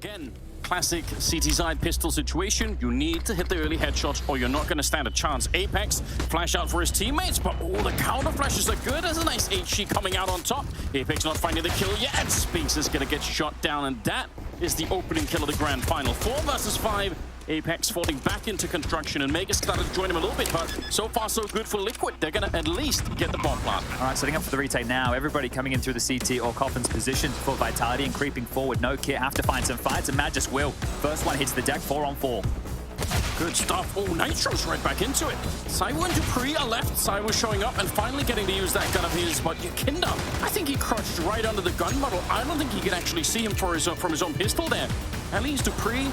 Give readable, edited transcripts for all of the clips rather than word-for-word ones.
Again, classic CT side pistol situation. You need to hit the early headshots or you're not going to stand a chance. Apex flash out for his teammates, but all the counter flashes are good. There's a nice HG coming out on top. Apex not finding the kill yet. Spinks is going to get shot down, and that is the opening kill of the grand final. 4 versus 5. Apex falling back into construction, and Megas started to join him a little bit, but so far so good for Liquid. They're going to at least get the bomb plant. All right, setting up for the retake now. Everybody coming in through the CT or Coffin's position for Vitality and creeping forward. No kit, have to find some fights, and Mad just will. First one hits the deck, 4 on 4. Good stuff. Oh, Nitro's right back into it. Cyber and Dupree are left. Cyber showing up and finally getting to use that gun of his, but Yakinda, I think he crouched right under the gun model. I don't think he can actually see him from his own pistol there. At least Dupree,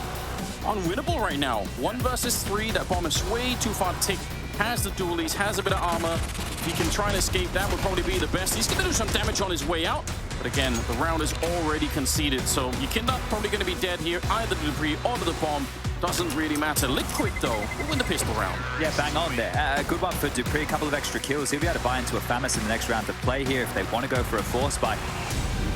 unwinnable right now. 1 versus 3. That bomb is way too far ticked. Has the dualies, has a bit of armor. If he can try and escape, that would probably be the best. He's going to do some damage on his way out. But again, the round is already conceded. So Yakinda probably going to be dead here. Either the Dupree or the bomb. Doesn't really matter. Liquid, though, will win the pistol round. Yeah, bang on there. A good one for Dupree. A couple of extra kills. He'll be able to buy into a Famis in the next round to play here if they want to go for a force buy.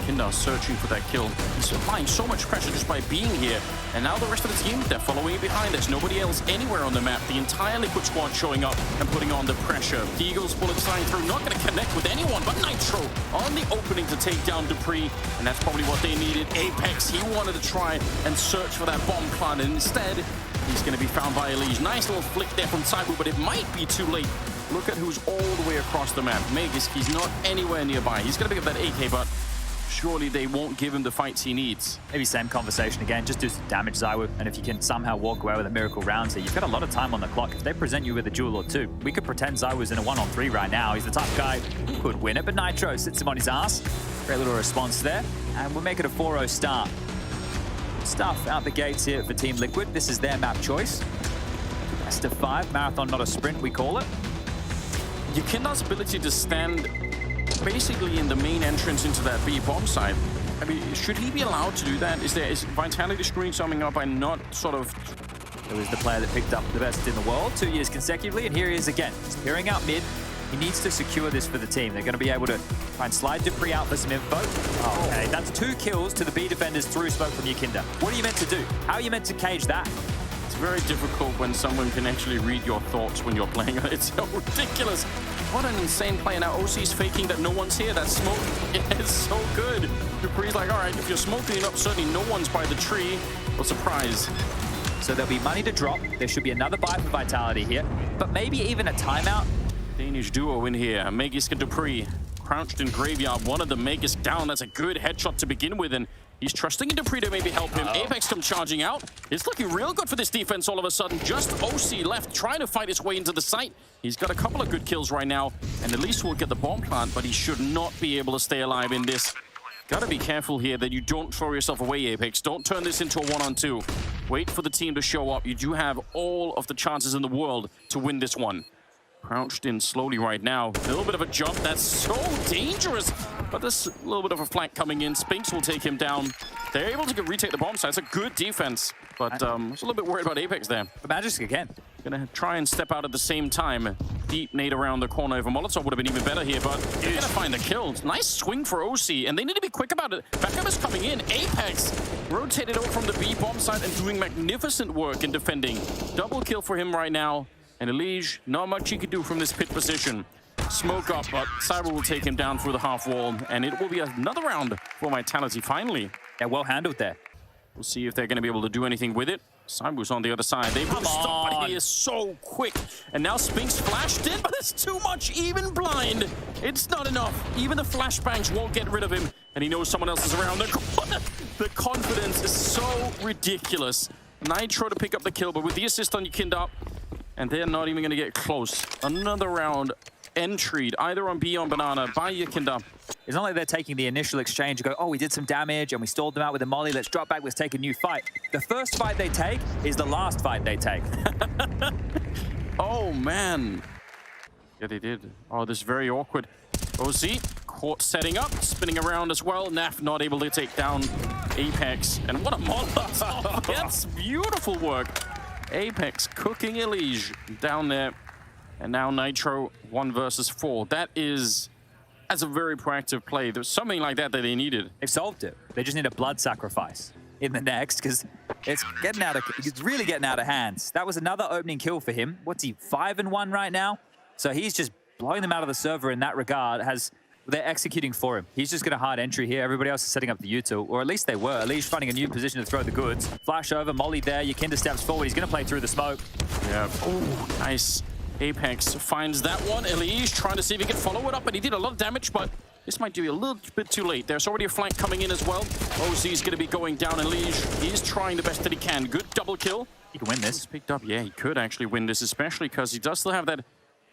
Yakinda searching for that kill. He's applying so much pressure just by being here. And now the rest of the team, they're following behind. There's nobody else anywhere on the map. The entire Liquid squad showing up and putting on the pressure. Deagle's bullets flying through. Not going to connect with anyone, but Nitro on the opening to take down Dupree. And that's probably what they needed. Apex, he wanted to try and search for that bomb plant. And instead, he's going to be found by Elige. Nice little flick there from Saibu, but it might be too late. Look at who's all the way across the map. Megas, he's not anywhere nearby. He's going to pick up that AK, but surely they won't give him the fights he needs. Maybe same conversation again, just do some damage, Zywu, and if you can somehow walk away with a miracle round here, you've got a lot of time on the clock. If they present you with a duel or two, we could pretend Zywu's in a 1-on-3 right now. He's the type of guy who could win it, but Nitro sits him on his ass. Great little response there, and we'll make it a 4-0 start. Stuff out the gates here for Team Liquid. This is their map choice. Best of 5, marathon, not a sprint, we call it. Yakinda's ability to stand basically in the main entrance into that B bomb site. I mean, should he be allowed to do that? Is Vitality screwing something up by not sort of... It was the player that picked up the best in the world 2 years consecutively, and here he is again. He's peering out mid. He needs to secure this for the team. They're going to be able to try and slide Dupree out for some info. Oh, okay, that's 2 kills to the B defenders through smoke from Yakinda. What are you meant to do? How are you meant to cage that? It's very difficult when someone can actually read your thoughts when you're playing. It's so ridiculous. What an insane play. Now OC's faking that no one's here. That smoke is so good. Dupree's like, all right, if you're smoking it up, certainly no one's by the tree. What a surprise. So there'll be money to drop. There should be another buy for Vitality here, but maybe even a timeout. Danish duo in here. Megas and Dupree crouched in graveyard. One of them Megas down. That's a good headshot to begin with, and he's trusting in Dupree to maybe help him. Apex come charging out. It's looking real good for this defense all of a sudden. Just OC left trying to fight his way into the site. He's got a couple of good kills right now, and at least will get the bomb plant, but he should not be able to stay alive in this. Gotta be careful here that you don't throw yourself away, Apex. Don't turn this into a 1-on-2. Wait for the team to show up. You do have all of the chances in the world to win this one. Crouched in slowly right now. A little bit of a jump. That's so dangerous. But there's a little bit of a flank coming in. Spinks will take him down. They're able to retake the bomb site. It's a good defense. But I was a little bit worried about Apex there. But Magic again. Gonna try and step out at the same time. Deep nade around the corner. If a Molotov would have been even better here, but they're gonna find the kill. Nice swing for OC, and they need to be quick about it. Backup is coming in. Apex rotated out from the B bomb site and doing magnificent work in defending. Double kill for him right now. And Elige, not much he could do from this pit position. Smoke up, but Cyber will take him down through the half wall, and it will be another round for Vitality finally. Yeah, well handled there. We'll see if they're going to be able to do anything with it. Cyber's on the other side. They will stop, but he is so quick. And now Spinks flashed in, but it's too much, even blind. It's not enough. Even the flashbangs won't get rid of him, and he knows someone else is around. The confidence is so ridiculous. Nitro to pick up the kill, but with the assist on Yakinda, and they're not even going to get close. Another round entryed, either on B on Banana by Yakinda. It's not like they're taking the initial exchange and go, oh, we did some damage and we stalled them out with a molly. Let's drop back. Let's take a new fight. The first fight they take is the last fight they take. Oh, man. Yeah, they did. Oh, this is very awkward. OC caught setting up, spinning around as well. Naf not able to take down Apex. And what a Molotov. That's beautiful work. Apex cooking Elige down there. And now Nitro 1 versus 4. That's a very proactive play. There's something like that they needed. They've solved it. They just need a blood sacrifice. in the next because it's really getting out of hands. That was another opening kill for him. What's he, 5-1 right now? So he's just blowing them out of the server in that regard. They're executing for him. He's just got a hard entry here. Everybody else is setting up the util, or at least they were. Elish finding a new position to throw the goods. Flash over, Molly there. Yakinda steps forward. He's going to play through the smoke. Yeah. Oh, nice. Apex finds that one. Elish trying to see if he can follow it up, and he did a lot of damage, but this might be a little bit too late. There's already a flank coming in as well. OZ's going to be going down. Elish, he's trying the best that he can. Good double kill. He can win this. He's picked up. Yeah, he could actually win this, especially because he does still have that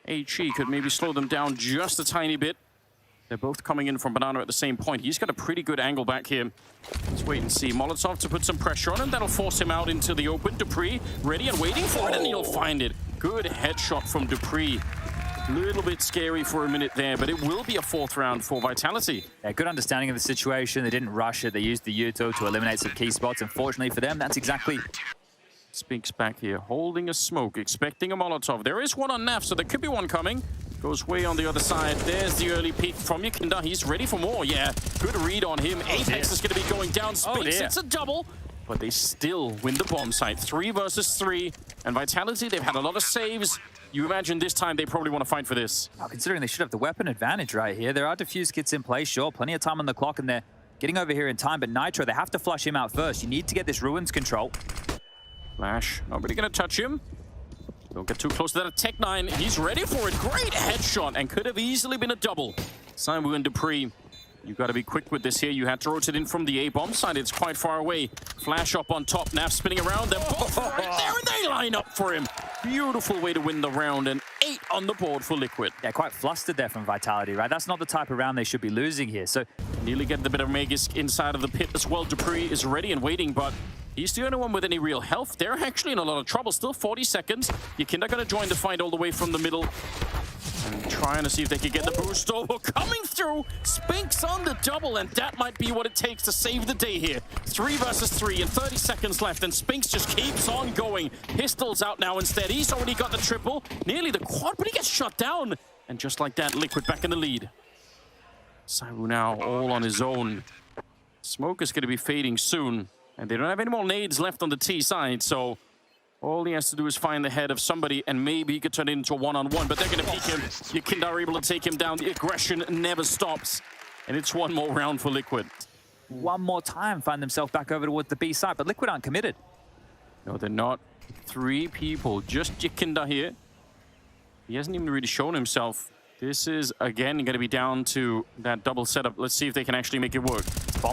HE. Could maybe slow them down just a tiny bit. They're both coming in from Banana at the same point. He's got a pretty good angle back here. Let's wait and see. Molotov to put some pressure on him. That'll force him out into the open. Dupree ready and waiting for it, and he'll find it. Good headshot from Dupree. A little bit scary for a minute there, but it will be a 4th round for Vitality. Yeah, good understanding of the situation. They didn't rush it. They used the util to eliminate some key spots. Unfortunately for them, that's exactly... Speaks back here, holding a smoke, expecting a Molotov. There is one on Naf, so there could be one coming. Goes way on the other side. There's the early peek from Yakinda. He's ready for more. Yeah, good read on him. Apex is going to be going down. Spinks, it's a double. But they still win the bomb site. 3 versus 3. And Vitality, they've had a lot of saves. You imagine this time they probably want to fight for this. Now, considering they should have the weapon advantage right here, there are defuse kits in place, sure. Plenty of time on the clock, and they're getting over here in time. But Nitro, they have to flush him out first. You need to get this Ruins control. Flash, nobody going to touch him. Don't get too close to that Tech-9. He's ready for it. Great headshot, and could have easily been a double. Simon and Dupree, you got to be quick with this here. You had to rotate in from the A-bomb side. It's quite far away. Flash up on top. Naf spinning around. They're both right there, and they line up for him. Beautiful way to win the round, and 8 on the board for Liquid. Yeah, quite flustered there from Vitality, right? That's not the type of round they should be losing here. So nearly getting the bit of Magisk inside of the pit as well. Dupree is ready and waiting, but he's the only one with any real health. They're actually in a lot of trouble. Still 40 seconds. Yakinda going to join the fight all the way from the middle. And trying to see if they can get the boost over. Coming through. Spinks on the double, and that might be what it takes to save the day here. 3 versus 3 and 30 seconds left, and Spinks just keeps on going. Pistol's out now instead. He's already got the triple. Nearly the quad, but he gets shot down. And just like that, Liquid back in the lead. Saibu now all on his own. Smoke is going to be fading soon. And they don't have any more nades left on the T side, so all he has to do is find the head of somebody, and maybe he could turn it into a one-on-one, but they're going to peek him. Yakinda are able to take him down. The aggression never stops, and it's one more round for Liquid. One more time, find themselves back over towards the B side, but Liquid aren't committed. No, they're not. 3 people, just Yakinda here. He hasn't even really shown himself. This is, again, going to be down to that double setup. Let's see if they can actually make it work.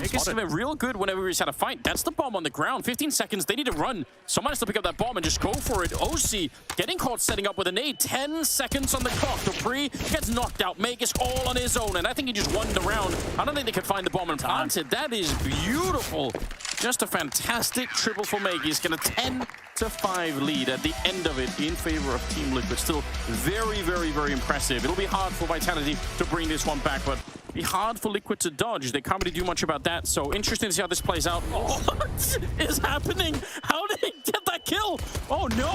Vegas has been real good whenever he's had a fight. That's the bomb on the ground. 15 seconds. They need to run. Someone has to pick up that bomb and just go for it. OC getting caught setting up with a nade. 10 seconds on the clock. Dupree gets knocked out. Magisk all on his own. And I think he just won the round. I don't think they can find the bomb and plant it. That is beautiful. Just a fantastic triple for Magisk. And a 10-5 lead at the end of it in favor of Team Liquid. Still very, very, very impressive. It'll be hard for Vitality to bring this one back, but be hard for Liquid to dodge. They can't really do much about that, so interesting to see how this plays out. What is happening? How did he get that kill? Oh no!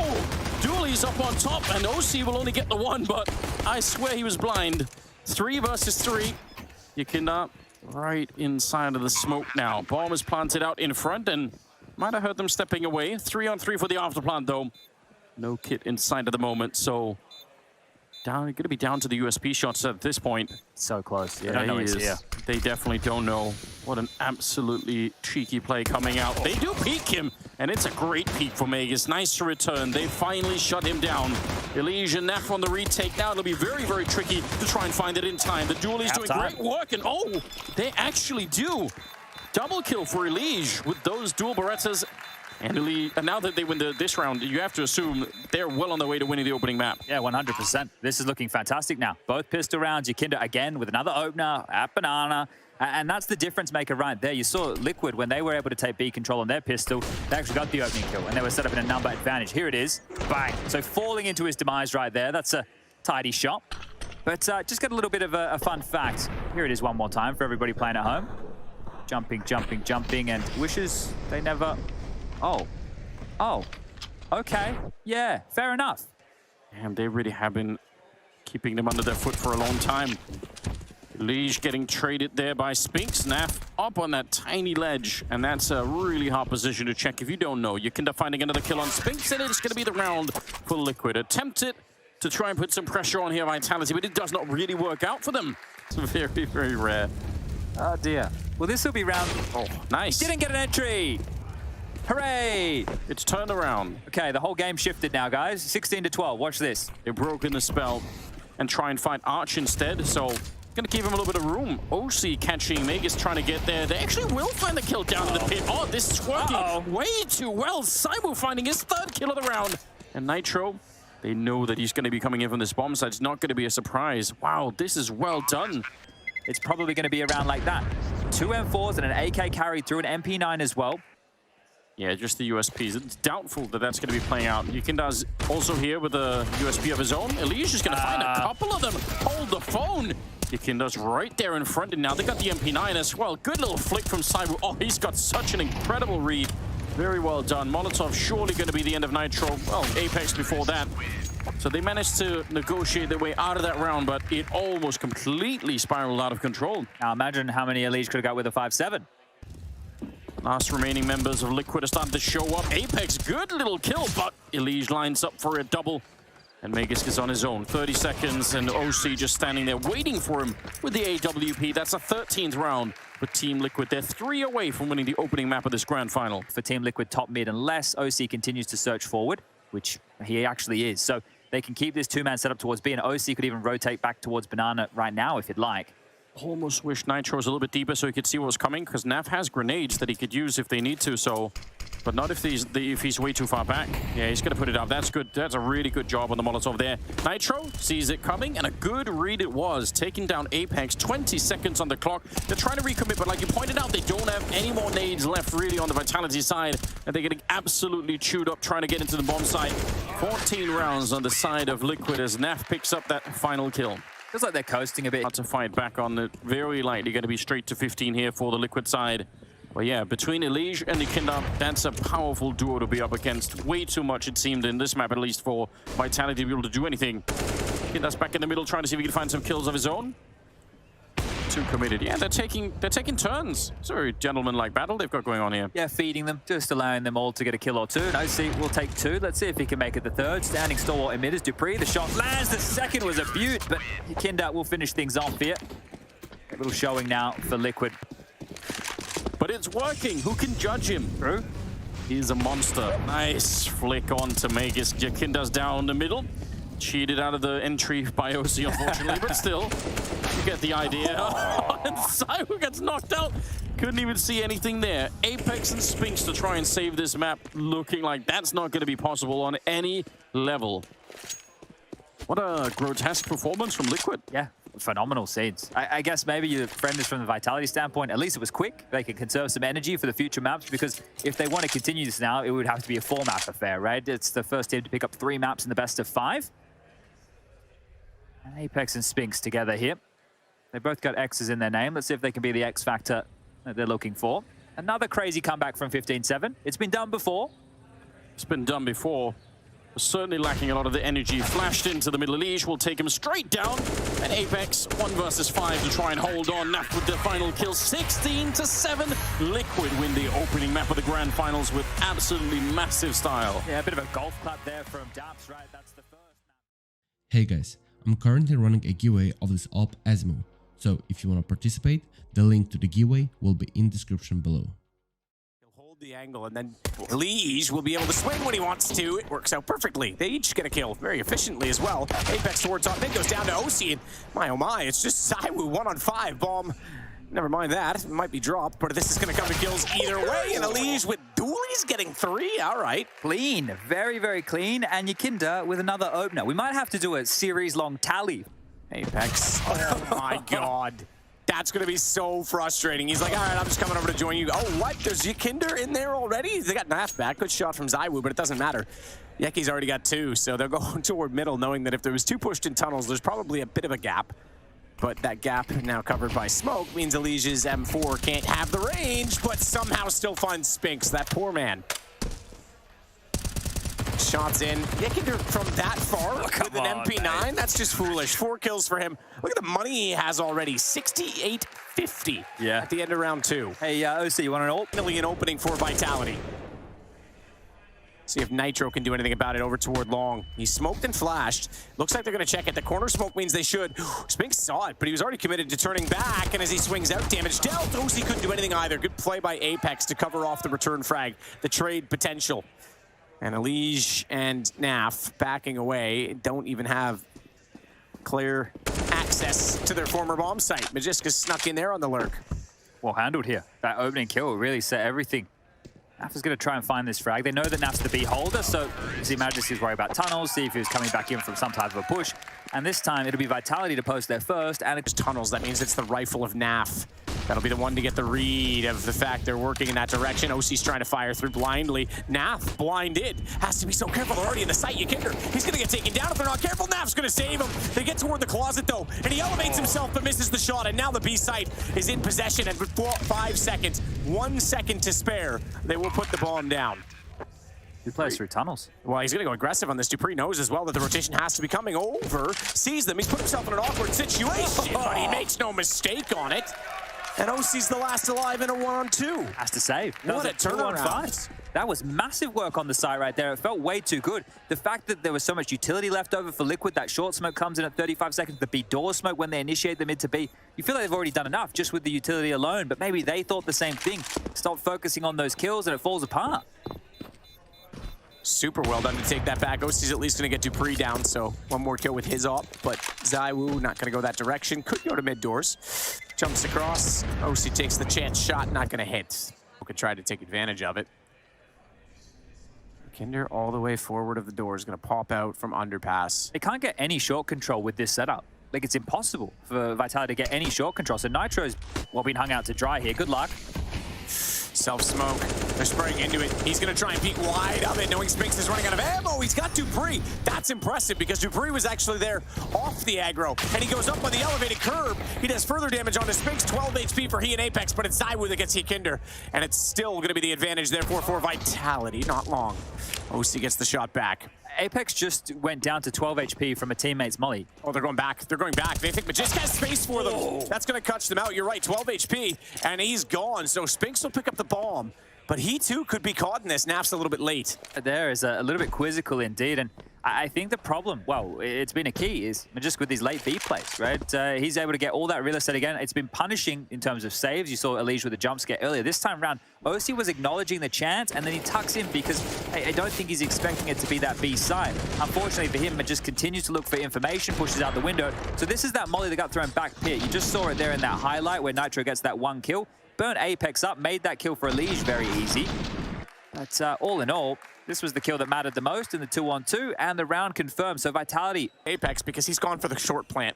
Dooley's up on top, and OC will only get the one, but I swear he was blind. 3 versus 3. Yakinda right inside of the smoke now. Bomb is planted out in front, and might have heard them stepping away. 3-on-3 for the afterplant, though. No kit inside at the moment, so going to be down to the USP shots at this point. So close. Yeah, they don't know he's here. They definitely don't know. What an absolutely cheeky play coming out. They do peek him, and it's a great peek for Magisk. Nice to return. They finally shut him down. Elysian Naf on the retake. Now it'll be very, very tricky to try and find it in time. The duelie's doing great work, and oh, they actually do. Double kill for Elige with those dual Berettas. And now that they win this round, you have to assume they're well on their way to winning the opening map. Yeah, 100%. This is looking fantastic now. Both pistol rounds. Yakinda again with another opener at Banana. And that's the difference maker right there. You saw Liquid, when they were able to take B control on their pistol, they actually got the opening kill, and they were set up in a number advantage. Here it is. Bang. So falling into his demise right there. That's a tidy shot. But just got a little bit of a fun fact. Here it is one more time for everybody playing at home. Jumping, jumping, jumping, and wishes they never... Oh, okay, yeah, fair enough. And they really have been keeping them under their foot for a long time. Liege getting traded there by Spinks. Naf up on that tiny ledge, and that's a really hard position to check if you don't know. You can end up finding another kill on Spinks, and it's going to be the round for Liquid. Attempted to try and put some pressure on here, Vitality, but it does not really work out for them. It's very, very rare. Oh dear. Well, this will be round. Oh, nice. Didn't get an entry. Hooray! It's turned around. Okay, the whole game shifted now, guys. 16 to 12. Watch this. They've broken the spell and try and fight Arch instead, so gonna give him a little bit of room. OC catching Magus trying to get there. They actually will find the kill down to the pit. Oh, this is working way too well. Saimu finding his third kill of the round. And Nitro, they know that he's going to be coming in from this bomb side. It's not going to be a surprise. Wow, this is well done. It's probably going to be around like that. 2 M4s and an AK carried through an MP9 as well. Yeah, just the USPs. It's doubtful that that's going to be playing out. Yukinda's also here with a USP of his own. Elish is going to find a couple of them. Hold the phone. Yukinda's right there in front, and now they got the MP9 as well. Good little flick from Saibu. Oh, he's got such an incredible read. Very well done. Molotov surely going to be the end of Nitro. Well, Apex before that. So they managed to negotiate their way out of that round, but it almost completely spiraled out of control. Now imagine how many Elish could have got with a 5-7. Last remaining members of Liquid are starting to show up. Apex, good little kill, but Elige lines up for a double. And Magus is on his own. 30 seconds, and OC just standing there waiting for him with the AWP. That's a 13th round for Team Liquid. They're 3 away from winning the opening map of this grand final. For Team Liquid, top mid, unless OC continues to search forward, which he actually is. So they can keep this 2-man setup towards B, and OC could even rotate back towards Banana right now if you'd like. Almost wish Nitro was a little bit deeper so he could see what was coming, because Naf has grenades that he could use if they need to, so... But not if he's way too far back. Yeah, he's going to put it up. That's good. That's a really good job on the Molotov there. Nitro sees it coming, and a good read it was. Taking down Apex, 20 seconds on the clock. They're trying to recommit, but like you pointed out, they don't have any more nades left really on the Vitality side, and they're getting absolutely chewed up trying to get into the bomb site. 14 rounds on the side of Liquid as Naf picks up that final kill. Feels like they're coasting a bit. Hard to fight back on it. Very likely going to be straight to 15 here for the Liquid side. But yeah, between Elige and Yukinda, that's a powerful duo to be up against. Way too much, it seemed, in this map, at least, for Vitality to be able to do anything. Yukinda's back in the middle, trying to see if he can find some kills of his own. Too committed. Yeah, they're taking turns. It's a very gentlemanlike battle they've got going on here. Yeah, feeding them, just allowing them all to get a kill or two. And OC will take 2. Let's see if he can make it the 3rd. Standing stalwart in mid is Dupree. The shot lands. The 2nd was a beaut, but Yukinda will finish things off here. A little showing now for Liquid. But it's working. Who can judge him? True. He's a monster. Nice flick on to Magus. Yukinda's down the middle. Cheated out of the entry by OC, unfortunately, but still, you get the idea. And Saiwu gets knocked out. Couldn't even see anything there. Apex and Spinks to try and save this map, looking like that's not going to be possible on any level. What a grotesque performance from Liquid. Yeah, phenomenal scenes. I guess maybe your friend is from the Vitality standpoint. At least it was quick. They can conserve some energy for the future maps, because if they want to continue this now, it would have to be a 4-map affair, right? It's the first team to pick up 3 maps in the best of 5. And Apex and Spinks together here. They both got X's in their name. Let's see if they can be the X factor that they're looking for. Another crazy comeback from 15-7. It's been done before. It's been done before. Certainly lacking a lot of the energy. Flashed into the middle. Elige will take him straight down. And Apex 1 versus 5 to try and hold on. Naf with the final kill. 16-7. Liquid win the opening map of the grand finals with absolutely massive style. Yeah, a bit of a golf clap there from Daps, right? That's the first. Hey guys, I'm currently running a giveaway of this op Asimo. So if you want to participate, the link to the giveaway will be in the description below. The angle, and then Liege will be able to swing when he wants to. It works out perfectly. They each get a kill very efficiently as well. Apex towards top mid goes down to OC, and my oh my, it's just Saiwu 1 on 5. Bomb. Never mind that. It might be dropped, but this is going to come to kills either way. And Liege with dualies getting 3. All right. Clean. Very, very clean. And Yukinda with another opener. We might have to do a series-long tally. Apex. Oh my god. That's going to be so frustrating. He's like, all right, I'm just coming over to join you. Oh, what? There's Yukinda in there already? They got Naf back. Good shot from Saiwu, but it doesn't matter. Yeki's already got 2, so they're going toward middle, knowing that if there was 2 pushed in tunnels, there's probably a bit of a gap. But that gap now covered by smoke means Elige's M4 can't have the range, but somehow still finds Spinks, that poor man. Shots in. Yikinder from that far with an on, MP9? man. That's just foolish. 4 kills for him. Look at the money he has already. 68.50 at the end of round 2. Hey, OC, you want an ult? Million opening for Vitality. See if Nitro can do anything about it over toward Long. He smoked and flashed. Looks like they're going to check it. The corner smoke means they should. Spinks saw it, but he was already committed to turning back, and as he swings out, damage dealt. OC couldn't do anything either. Good play by Apex to cover off the return frag, the trade potential. And Elige and Naf backing away don't even have clear access to their former bomb site. Magiska snuck in there on the lurk. Well handled here. That opening kill really set everything. Naf is going to try and find this frag. They know that Naf's the B holder, so see Majesty's worry about tunnels, see if he was coming back in from some type of a push. And this time it'll be Vitality to post there first, and it's Tunnels, that means it's the rifle of Naf. That'll be the one to get the read of the fact they're working in that direction. OC's trying to fire through blindly. Naf, blinded. Has to be so careful. They're already in the sight. Yikinder, he's going to get taken down if they're not careful. Naf's going to save him. They get toward the closet, though, and he elevates himself but misses the shot. And now the B site is in possession. And with 5 seconds, 1 second to spare, they will put the bomb down. he plays through tunnels. Well, he's going to go aggressive on this. Dupree knows as well that the rotation has to be coming over. Sees them. He's put himself in an awkward situation, but he makes no mistake on it. And OC's the last alive in a 1-on-2. Has to save. What a turnaround. That was massive work on the side right there. It felt way too good. The fact that there was so much utility left over for Liquid, that short smoke comes in at 35 seconds, the B door smoke when they initiate the mid to B, you feel like they've already done enough just with the utility alone, but maybe they thought the same thing. Stop focusing on those kills and it falls apart. Super well done to take that back. OC's at least going to get Dupree down, so 1 more kill with his op, but ZywOo not going to go that direction. Could go to mid doors. Jumps across. OC takes the chance shot, not going to hit. Could try to take advantage of it. Kinder all the way forward of the door is going to pop out from underpass. They can't get any short control with this setup. Like, it's impossible for Vitality to get any short control. So Nitro's, well, been hung out to dry here. Good luck. Self-smoke. They're spraying into it. He's going to try and peek wide of it, knowing Spinks is running out of ammo. He's got Dupree. That's impressive because Dupree was actually there off the aggro, and he goes up on the elevated curb. He does further damage onto Spinks. 12 HP for he and Apex, but it's ZywOo that gets Yikinder, and it's still going to be the advantage, therefore, for Vitality. Not long. OC gets the shot back. Apex just went down to 12 HP from a teammate's molly. Oh, they're going back. They're going back. They think Magisk has space for them. Oh. That's going to catch them out. You're right, 12 HP, and he's gone. So Spinks will pick up the bomb, but he too could be caught in this. Naf's a little bit late. There is a little bit quizzical indeed, and I think the problem, well, it's been a key, is just with these late B plays, right? He's able to get all that real estate again. It's been punishing in terms of saves. You saw Elige with the jump scare earlier. This time around, OC was acknowledging the chance, and then he tucks in because I don't think he's expecting it to be that B side. Unfortunately for him, it just continues to look for information, pushes out the window. So this is that molly that got thrown back pit. You just saw it there in that highlight where Nitro gets that 1 kill. Burnt Apex up, made that kill for Elige very easy. But all in all, this was the kill that mattered the most in the 2-on-2, and the round confirmed. So Vitality. Apex, because he's gone for the short plant.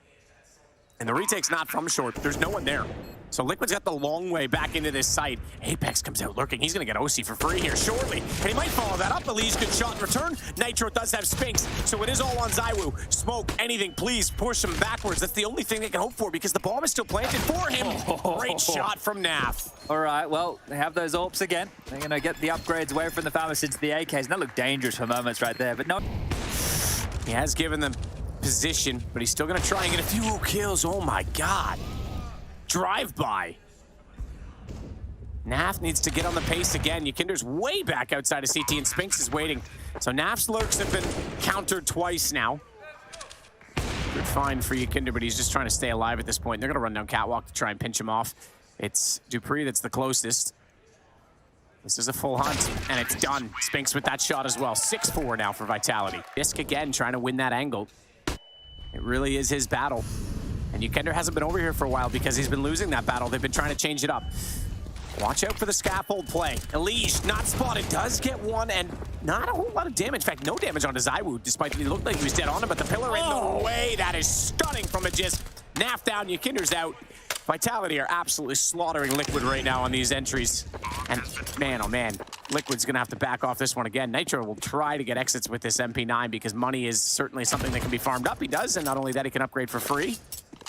And the retake's not from short. There's no one there. So Liquid's got the long way back into this site. Apex comes out lurking. He's going to get OC for free here shortly. And he might follow that up. Elige, good shot in return. Nitro does have Spinks, so it is all on ZywOo. Smoke, anything, please push him backwards. That's the only thing they can hope for because the bomb is still planted for him. Great shot from Naf. All right, well, they have those AWPs again. They're going to get the upgrades away from the farmers into the AKs. And that looked dangerous for moments right there, but no. He has given them position, but he's still going to try and get a few kills. Oh my God. Drive-by. Naf needs to get on the pace again. Yikinder's way back outside of CT, and Spinks is waiting. So Naf's lurks have been countered twice now. Good find for Yikinder, but he's just trying to stay alive at this point. They're going to run down Catwalk to try and pinch him off. It's Dupree that's the closest. This is a full hunt, and it's done. Spinks with that shot as well. 6-4 now for Vitality. Isk again trying to win that angle. It really is his battle. And Yikinder hasn't been over here for a while because he's been losing that battle. They've been trying to change it up. Watch out for the scaffold play. Elige, not spotted, does get one, and not a whole lot of damage. In fact, no damage onto ZywOo, despite it looked like he was dead on him, but the pillar in the way. That is stunning from Magisk. Naf down, Yikinder's out. Vitality are absolutely slaughtering Liquid right now on these entries. And man, oh man, Liquid's gonna have to back off this one again. Nitro will try to get exits with this MP9 because money is certainly something that can be farmed up. He does, and not only that, he can upgrade for free.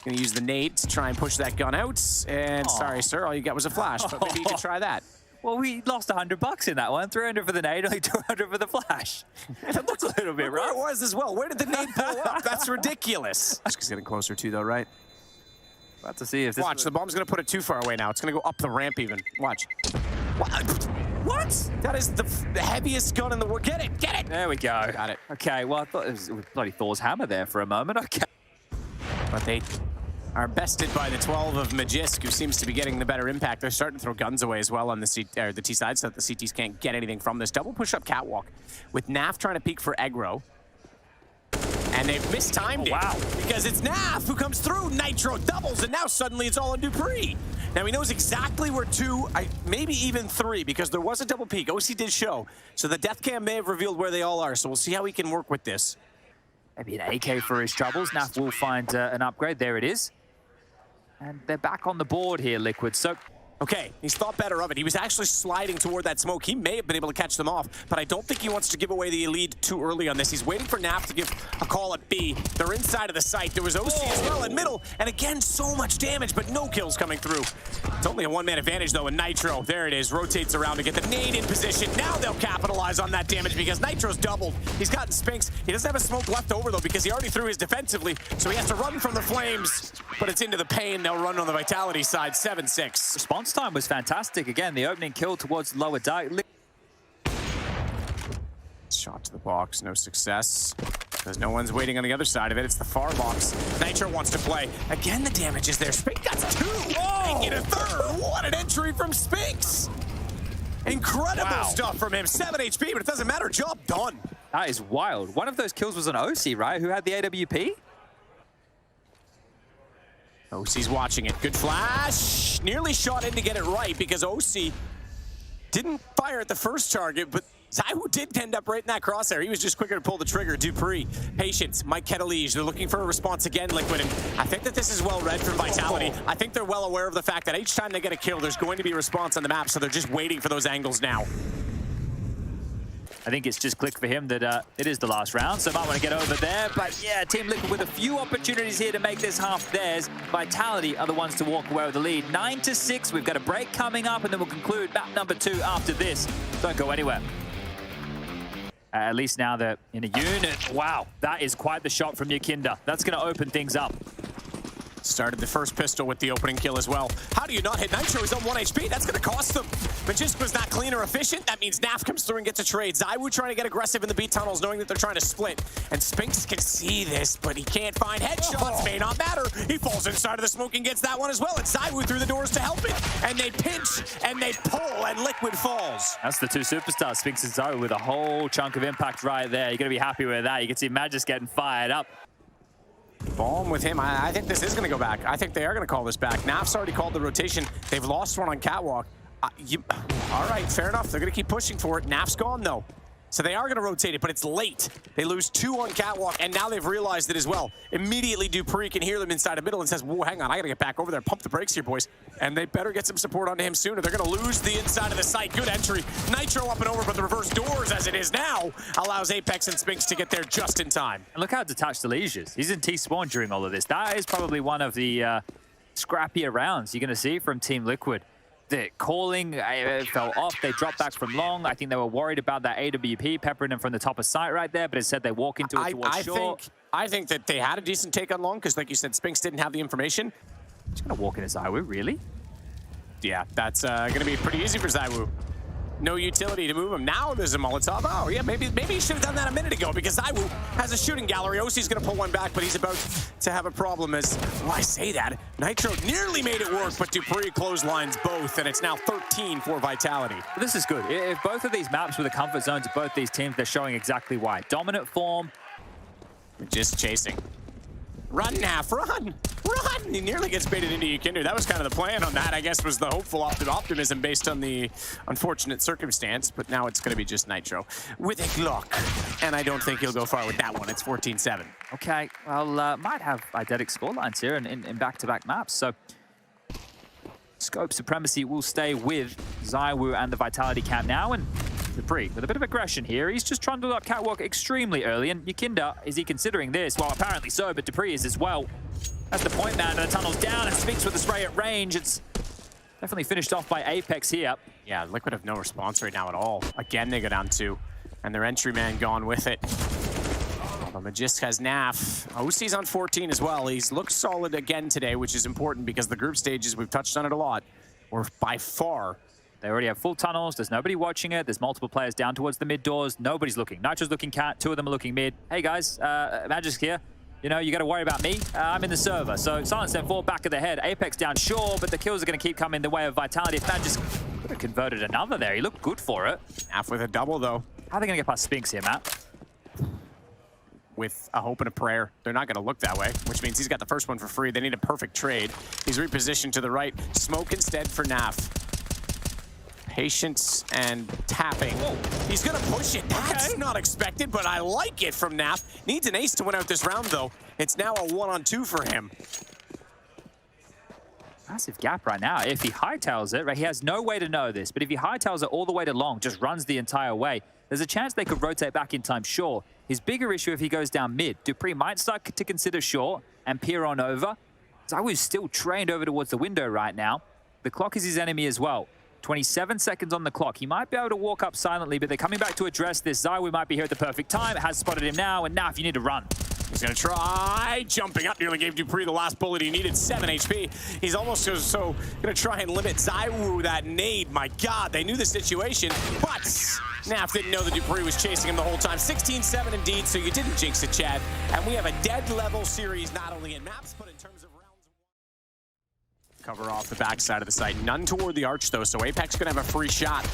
Gonna use the nade to try and push that gun out. And sorry, sir, all you got was a flash, but maybe you can try that. Well, we lost $100 in that one. 300 for the nade, only 200 for the flash. That looks a little bit Where rough. it was as well. Where did the nade pull up? That's ridiculous. He's getting closer too, though, right? About to see if this... Watch, the bomb's going to put it too far away now. It's going to go up the ramp even. Watch. What? That is the heaviest gun in the world. Get it, get it. There we go. Got it. Okay, well, I thought it was bloody Thor's hammer there for a moment. Okay. But they are bested by the 12 of Magisk, who seems to be getting the better impact. They're starting to throw guns away as well on the T side so that the CTs can't get anything from this. Double push-up catwalk with Naf trying to peek for aggro. And they've mistimed it. Wow. Because it's Naf who comes through. Nitro doubles, and now suddenly it's all on Dupree. Now he knows exactly where two, maybe even three, because there was a double peek. OC did show. So the death cam may have revealed where they all are. So we'll see how he can work with this. Maybe an AK for his troubles. Naf will find an upgrade. There it is. And they're back on the board here, Liquid. So, okay, he's thought better of it. He was actually sliding toward that smoke. He may have been able to catch them off, but I don't think he wants to give away the lead too early on this. He's waiting for Naf to give a call at B. They're inside of the site. There was OC as well in middle, and again, so much damage, but no kills coming through. It's only a one-man advantage, though, and Nitro, there it is, rotates around to get the nade in position. Now they'll capitalize on that damage because Nitro's doubled. He's gotten Spinks. He doesn't have a smoke left over, though, because he already threw his defensively, so he has to run from the flames, but it's into the pain. They'll run on the Vitality side, 7-6. response time was fantastic. Again, the opening kill towards lower dark. Shot to the box, no success. Because no one's waiting on the other side of it. It's the far box. Nitro wants to play. Again, the damage is there. Spinks got two. Making a third. What an entry from Spinks. Incredible stuff from him. 7 HP, but it doesn't matter. Job done. That is wild. One of those kills was an OC, right? Who had the AWP? OC's watching it. Good flash. Nearly shot in to get it right because OC didn't fire at the first target, but Zaiwu did end up right in that crosshair. He was just quicker to pull the trigger. Dupree, Patience, Mike Ketelige. They're looking for a response again, Liquid. And I think that this is well read from Vitality. I think they're well aware of the fact that each time they get a kill, there's going to be a response on the map, so they're just waiting for those angles now. I think it's just clicked for him that it is the last round, so might want to get over there. But yeah, Team Liquid with a few opportunities here to make this half theirs. Vitality are the ones to walk away with the lead. 9-6, we've got a break coming up, and then we'll conclude map number 2 after this. Don't go anywhere. At least now they're in a unit. Wow, that is quite the shot from Yakinda. That's going to open things up. Started the first pistol with the opening kill as well. How do you not hit Nitro? He's on 1 HP. That's going to cost them. Magisk was not clean or efficient. That means Naf comes through and gets a trade. Zaiwu trying to get aggressive in the B tunnels, knowing that they're trying to split. And Spinks can see this, but he can't find headshots. May not matter. He falls inside of the smoke and gets that one as well. And Zaiwu through the doors to help it. And they pinch, and they pull, and Liquid falls. That's the two superstars, Spinks and Zaiwu, with a whole chunk of impact right there. You're going to be happy with that. You can see Magisk getting fired up. Bomb with him. I think this is going to go back. I think they are going to call this back. Naf's already called the rotation. They've lost one on Catwalk. All right, fair enough. They're going to keep pushing for it. Naf's gone, though. So they are going to rotate it, but it's late. They lose 2 on Catwalk, and now they've realized it as well. Immediately, Dupree can hear them inside the middle and says, whoa, hang on, I got to get back over there. Pump the brakes here, boys. And they better get some support onto him sooner. They're going to lose the inside of the site. Good entry. Nitro up and over, but the reverse doors, as it is now, allows Apex and Spinks to get there just in time. And look how detached Telige is. He's in T-spawn during all of this. That is probably one of the scrappier rounds you're going to see from Team Liquid. The calling fell off. They dropped back from long. I think they were worried about that AWP peppering them from the top of sight right there, but it said they walk into it towards short. I think that they had a decent take on long because, like you said, Spinks didn't have the information. He's going to walk into Zaiwu, really? Yeah, that's going to be pretty easy for Zaiwu. No utility to move him. Now there's a Molotov. Oh, yeah, maybe he should have done that a minute ago because Zaiwu has a shooting gallery. OC's going to pull one back, but he's about to have a problem as, well, I say that. Nitro nearly made it work, but Dupree clotheslines both, and it's now 13 for Vitality. This is good. If both of these maps were the comfort zones of both these teams, they're showing exactly why. Dominant form. Just chasing. Run, Naf, run! Run! He nearly gets baited into Yakinda. That was kind of the plan on that, I guess, was the hopeful optimism based on the unfortunate circumstance, but now it's going to be just Nitro with a Glock. And I don't think he'll go far with that one. It's 14-7. Okay, well, might have identical scorelines here in back-to-back maps, so scope supremacy will stay with Zaiwu and the Vitality camp now, and Dupree with a bit of aggression here. He's just trying to look Catwalk extremely early, and Yakinda, is he considering this? Well, apparently so, but Dupree is as well. That's the point man, and the tunnel's down, and Spinks with the spray at range. It's Definitely finished off by Apex here. Yeah, Liquid have no response right now at all. Again, they go down 2, and their entry man gone with it. But Magisk has Naf. OC's on 14 as well. He's looked solid again today, which is important because the group stages, we've touched on it a lot, were by far. They already have full tunnels. There's nobody watching it. There's multiple players down towards the mid doors. Nobody's looking. Nitro's looking cat. 2 of them are looking mid. Hey, guys, Magisk here. You know, you got to worry about me. I'm in the server. So Silence then 4 back of the head. Apex down, sure, but the kills are going to keep coming the way of Vitality. If Magisk could have converted another there. He looked good for it. Naf with a double, though. How are they going to get past Spinks here, Matt? With a hope and a prayer. They're not going to look that way, which means he's got the first one for free. They need a perfect trade. He's repositioned to the right. Smoke instead for Naf. Patience and tapping. Whoa, he's going to push it. That's not expected, but I like it from Naf. Needs an ace to win out this round, though. It's now a 1-on-2 for him. Massive gap right now. If he hightails it, right, he has no way to know this, but if he hightails it all the way to long, just runs the entire way, there's a chance they could rotate back in time, sure. His bigger issue if he goes down mid. dupreeh might start to consider short and peer on over. ZywOo's still trained over towards the window right now. The clock is his enemy as well. 27 seconds on the clock. He might be able to walk up silently, but they're coming back to address this. ZywOo might be here at the perfect time. It has spotted him now, and Naf, you need to run. He's going to try jumping up. Nearly gave dupreeh the last bullet he needed, 7 HP. He's almost so going to try and limit ZywOo that nade. My God, they knew the situation, but Naf didn't know that dupreeh was chasing him the whole time. 16-7 indeed, so you didn't jinx it, Chad. And we have a dead level series, not only in maps, but in terms of rounds. Cover off the backside of the site. None toward the arch, though, so Apex going to have a free shot.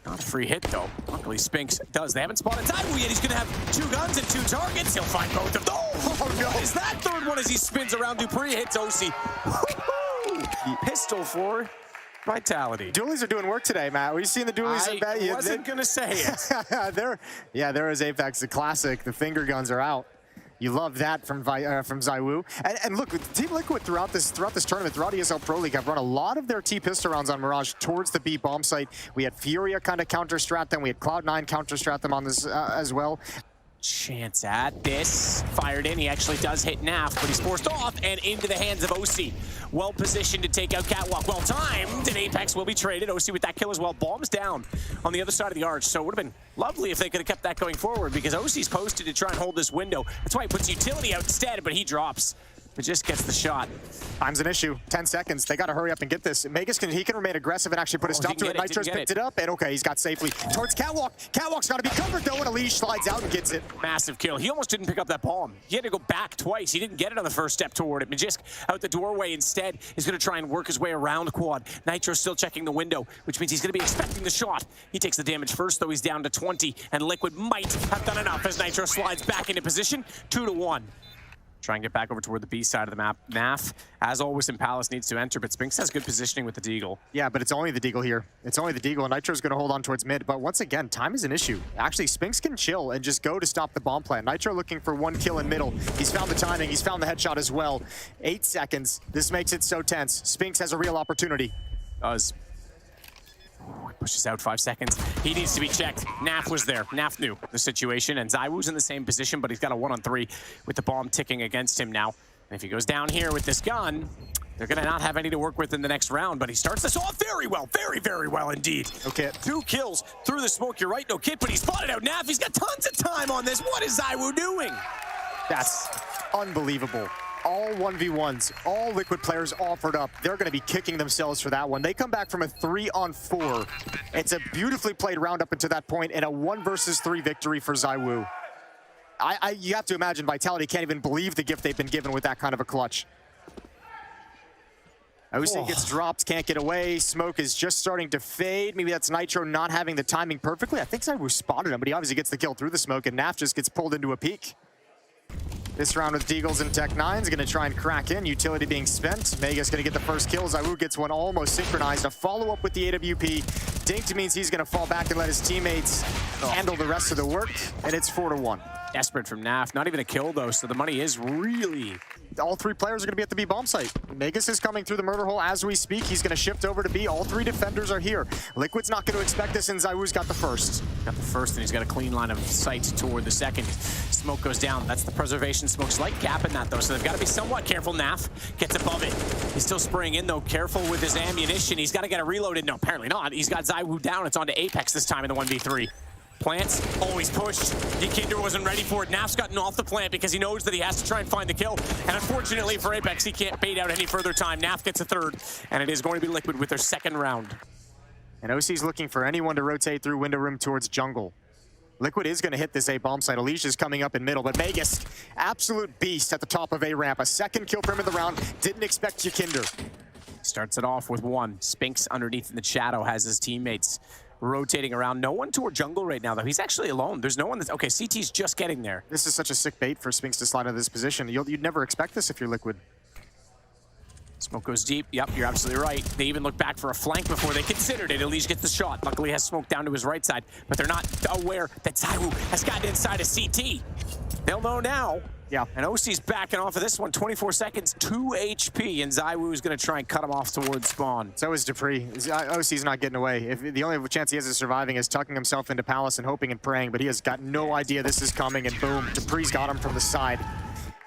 Not a free hit, though. Luckily, Spinks does. They haven't spotted ZywOo yet. He's going to have 2 guns and 2 targets. He'll find both of them. Oh, no. Is that third one as he spins around? dupreeh hits OC. Pistol for Vitality. Dualies are doing work today, Matt. We've seen the dualies. I wasn't going to say it. there is Apex, the classic. The finger guns are out. You love that from ZywOo. And look, Team Liquid throughout this tournament, throughout ESL Pro League, have run a lot of their T-pistol rounds on Mirage towards the B bomb site. We had Furia kind of counter-strat them. We had Cloud9 counter-strat them on this as well. Chance at this. Fired in. He actually does hit Naf, but he's forced off and into the hands of OC. Well positioned to take out Catwalk. Well timed, and Apex will be traded. OC with that kill as well. Bombs down on the other side of the arch. So it would have been lovely if they could have kept that going forward because OC's posted to try and hold this window. That's why he puts utility out instead, but he drops. It just gets the shot. Time's an issue. 10 seconds. They got to hurry up and get this. Magus can remain aggressive and actually put a stop to it. Nitro's picked it up, and okay, he's got safely towards Catwalk. Catwalk's got to be covered though, and Elish slides out and gets it. Massive kill. He almost didn't pick up that bomb. He had to go back twice. He didn't get it on the first step toward it. Magisk out the doorway instead is going to try and work his way around Quad. Nitro's still checking the window, which means he's going to be expecting the shot. He takes the damage first, though. He's down to 20, and Liquid might have done enough as Nitro slides back into position. 2-1. Try and get back over toward the B side of the map. Naf, as always in Palace, needs to enter, but Spinks has good positioning with the Deagle. Yeah, but it's only the Deagle here. It's only the Deagle, and Nitro's going to hold on towards mid. But once again, time is an issue. Actually, Spinks can chill and just go to stop the bomb plant. Nitro looking for 1 kill in middle. He's found the timing. He's found the headshot as well. 8 seconds. This makes it so tense. Spinks has a real opportunity. Does. Pushes out 5 seconds. He needs to be checked. Naf was there. Naf knew the situation, and ZywOo's in the same position, but he's got a 1-on-3 with the bomb ticking against him now. And if he goes down here with this gun, they're going to not have any to work with in the next round, but he starts this off very well. Very, very well indeed. Okay. 2 kills through the smoke. You're right, no kit, but he spotted out Naf. He's got tons of time on this. What is ZywOo doing? That's unbelievable. All 1v1s, all Liquid players offered up. They're going to be kicking themselves for that one. They come back from a 3-on-4. It's a beautifully played round up until that point, and a 1 versus 3 victory for ZywOo. You have to imagine Vitality can't even believe the gift they've been given with that kind of a clutch. OC gets dropped, can't get away. Smoke is just starting to fade. Maybe that's Nitro not having the timing perfectly. I think ZywOo spotted him, but he obviously gets the kill through the smoke, and Naf just gets pulled into a peek. This round with Deagles and Tech9 is going to try and crack in. Utility being spent. Mega's going to get the first kill. ZywOo gets one almost synchronized. A follow-up with the AWP. Dinked means he's going to fall back and let his teammates handle the rest of the work. And it's 4-1. Desperate from Naf. Not even a kill, though, so the money is really all three players are going to be at the B bomb site. Magus is coming through the murder hole as we speak. He's going to shift over to B. All three defenders are here. Liquid's not going to expect this, and ZywOo's got the first. Got the first, and he's got a clean line of sight toward the second. Smoke goes down. That's the preservation smoke. Slight gap in that, though, so they've got to be somewhat careful. Naf gets above it. He's still spraying in, though. Careful with his ammunition. He's got to get it reloaded. No, apparently not. He's got ZywOo down. It's on to Apex this time in the 1v3. Plants, always pushed. Kinder wasn't ready for it. Naf's gotten off the plant because he knows that he has to try and find the kill. And unfortunately for Apex, he can't bait out any further time. Naf gets a third, and it is going to be Liquid with their second round. And OC's looking for anyone to rotate through window room towards jungle. Liquid is going to hit this A bomb site. Alicia's coming up in middle, but Magus, absolute beast at the top of A ramp. A second kill for him in the round. Didn't expect Kinder. Starts it off with one. Spinks underneath in the shadow has his teammates rotating around. No one toward jungle right now, though. He's actually alone. There's no one that's... Okay, CT's just getting there. This is such a sick bait for Spinks to slide into this position. You'd never expect this if you're Liquid. Smoke goes deep. Yep, you're absolutely right. They even look back for a flank before they considered it. Elige gets the shot. Luckily has smoke down to his right side, but they're not aware that ZywOo has gotten inside of CT. They'll know now. Yeah. And OC's backing off of this one. 24 seconds, 2 HP, and ZywOo is going to try and cut him off towards spawn. So is Dupree. OC's not getting away. If the only chance he has of surviving is tucking himself into Palace and hoping and praying, but he has got no idea this is coming, and boom, Dupree's got him from the side.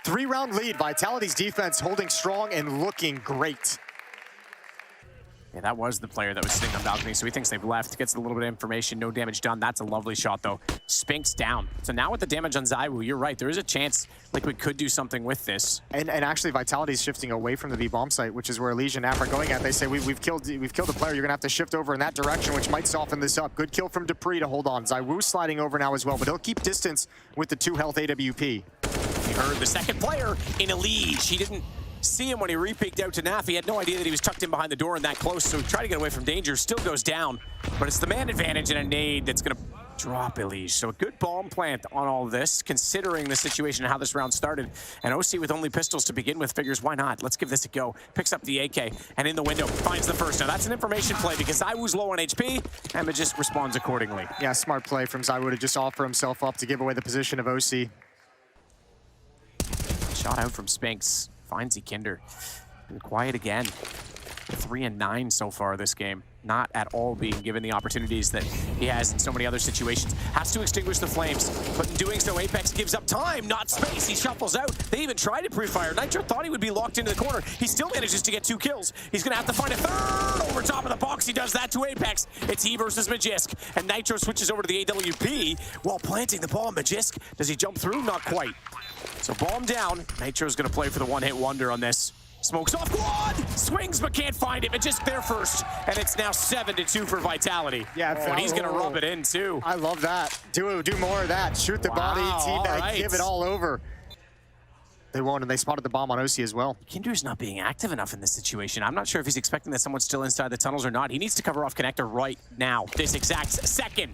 3-round lead. Vitality's defense holding strong and looking great. Yeah, that was the player that was sitting on balcony, so he thinks they've left. Gets a little bit of information, no damage done. That's a lovely shot, though. Spinks down. So now with the damage on ZywOo, you're right. There is a chance Liquid could do something with this. And actually, Vitality's shifting away from the B bomb site, which is where Elige and Naf are going at. They say, we've killed the player. You're going to have to shift over in that direction, which might soften this up. Good kill from Dupree to hold on. ZywOo sliding over now as well, but he'll keep distance with the 2 health AWP. He heard the second player in Elige. He didn't see him when he re-peeked out to Naf. He had no idea that he was tucked in behind the door and that close, so he tried to get away from danger. Still goes down, but it's the man advantage and a nade that's going to drop Elige. So a good bomb plant on all of this, considering the situation and how this round started. And OC with only pistols to begin with figures, why not? Let's give this a go. Picks up the AK, and in the window, finds the first. Now that's an information play because ZywOo's low on HP, and it just responds accordingly. Yeah, smart play from ZywOo to just offer himself up to give away the position of OC. Shot out from Spinks. Finds Kinder. And quiet again. 3 and 9 so far this game. Not at all being given the opportunities that he has in so many other situations. Has to extinguish the flames, but in doing so, Apex gives up time, not space. He shuffles out. They even tried to pre-fire. Nitro thought he would be locked into the corner. He still manages to get 2 kills. He's going to have to find a third over top of the box. He does that to Apex. It's he versus Magisk, and Nitro switches over to the AWP while planting the bomb. Magisk, does he jump through? Not quite. So bomb down. Nitro's going to play for the one-hit wonder on this. Smokes off quad, swings but can't find it. Magisk there first, and it's now 7-2 for Vitality. Yeah, and he's gonna rub it in too. I love that. Do more of that. Shoot the body, teammate, right. Give it all over. They won't, and they spotted the bomb on OC as well. Kinder's not being active enough in this situation. I'm not sure if he's expecting that someone's still inside the tunnels or not. He needs to cover off connector right now, this exact second.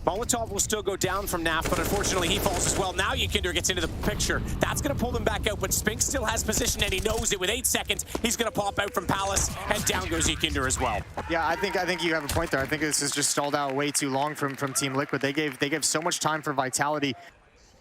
Molotov will still go down from Naf, but unfortunately he falls as well. Now Kinder gets into the picture. That's going to pull them back out, but Spinks still has position, and he knows it. With 8 seconds, he's going to pop out from Palace, and down goes Kinder as well. Yeah, I think you have a point there. I think this is just stalled out way too long from Team Liquid. They gave so much time for Vitality.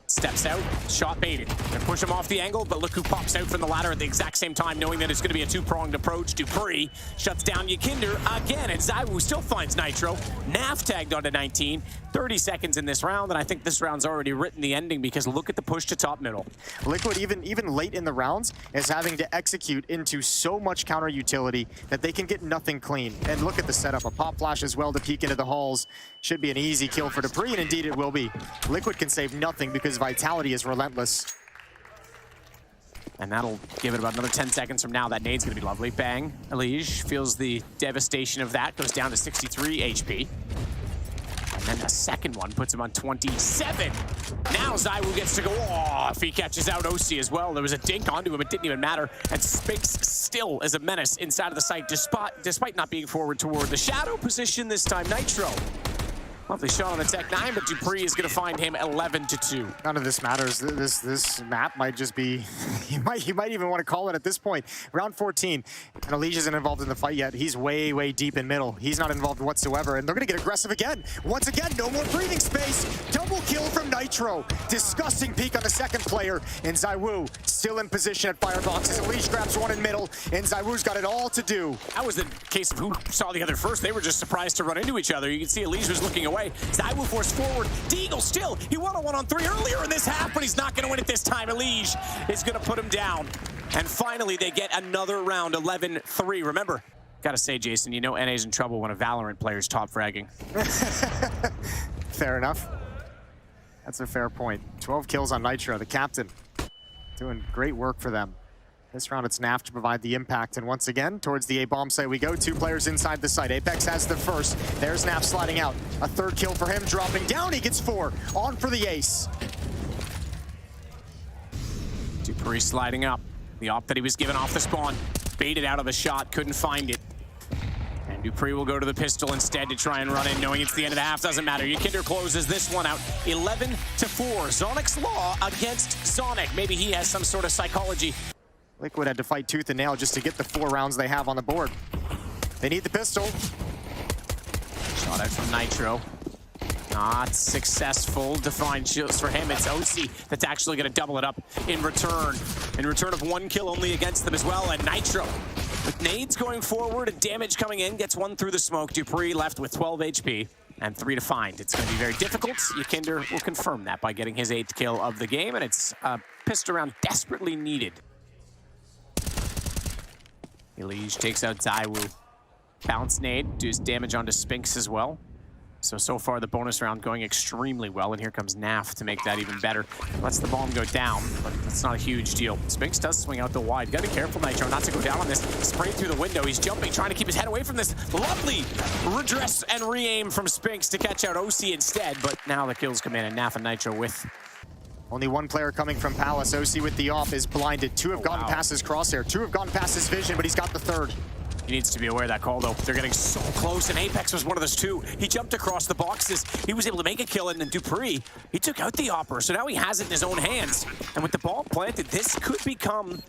Steps out, shot baited. They push him off the angle, but look who pops out from the ladder at the exact same time, knowing that it's going to be a 2-pronged approach. Dupree shuts down Kinder again, and ZywOo still finds Nitro. Naf tagged onto 19. 30 seconds in this round, and I think this round's already written the ending because look at the push to top middle. Liquid, even late in the rounds, is having to execute into so much counter utility that they can get nothing clean. And look at the setup. A pop flash as well to peek into the halls. Should be an easy kill for Dupree, and indeed it will be. Liquid can save nothing because Vitality is relentless. And that'll give it about another 10 seconds from now. That nade's gonna be lovely. Bang. Elige feels the devastation of that. Goes down to 63 HP. And then the second one puts him on 27. Now ZywOo gets to go off. He catches out OC as well. There was a dink onto him. It didn't even matter. And Spinks still is a menace inside of the site, despite not being forward toward the shadow position this time. Nitro Lovely shot on the Tech 9, but Dupree is going to find him 11-2. None of this matters. This map might just be, you might even want to call it at this point. Round 14, and Elige isn't involved in the fight yet. He's way deep in middle. He's not involved whatsoever, and they're going to get aggressive again. Once again, no more breathing space. Double kill from Nitro. Disgusting peek on the second player, and Zywoo still in position at fireboxes. Elige grabs one in middle, and Zywoo's got it all to do. That was the case of who saw the other first. They were just surprised to run into each other. You can see Elige was looking away. Zywoo forced forward. Deagle still. He won a 1-on-3 earlier in this half, but he's not going to win it this time. Elige is going to put him down. And finally, they get another round, 11-3. Remember, gotta say, Jason, you know NA's in trouble when a Valorant player's top fragging. Fair enough. That's a fair point. 12 kills on Nitro, the captain. Doing great work for them. This round, it's Naf to provide the impact. And once again, towards the A-bomb site we go. 2 players inside the site. Apex has the first. There's Naf sliding out. A third kill for him, dropping down. He gets 4. On for the ace. Dupree sliding up. The op that he was given off the spawn. Baited out of a shot, couldn't find it. And Dupree will go to the pistol instead to try and run in, knowing it's the end of the half. Doesn't matter. Ykinder closes this one out. 11-4. Zonic's Law against Zonic. Maybe he has some sort of psychology. Liquid had to fight tooth and nail just to get the 4 rounds they have on the board. They need the pistol. Shot out from Nitro. Not successful. Defined shields for him. It's OC that's actually going to double it up in return. In return of 1 kill only against them as well. And Nitro, with nades going forward and damage coming in, gets 1 through the smoke. Dupree left with 12 HP and 3 to find. It's going to be very difficult. Ykinder will confirm that by getting his 8th kill of the game. And it's a pistol round desperately needed. Elige takes out Zywoo. Bounce nade, does damage onto Spinks as well. So far the bonus round going extremely well, and here comes Naf to make that even better. Lets the bomb go down, but that's not a huge deal. Spinks does swing out the wide. Gotta be careful, Nitro, not to go down on this. Sprayed through the window, he's jumping, trying to keep his head away from this. Lovely redress and re-aim from Spinks to catch out OC instead, but now the kills come in, and Naf and Nitro with. Only 1 player coming from Palace. OC with the off is blinded. 2 have gotten past his crosshair. 2 have gotten past his vision, but he's got the 3rd. He needs to be aware of that call, though. They're getting so close, and Apex was one of those 2. He jumped across the boxes. He was able to make a kill, and then Dupree, he took out the Opera, so now he has it in his own hands. And with the ball planted, this could become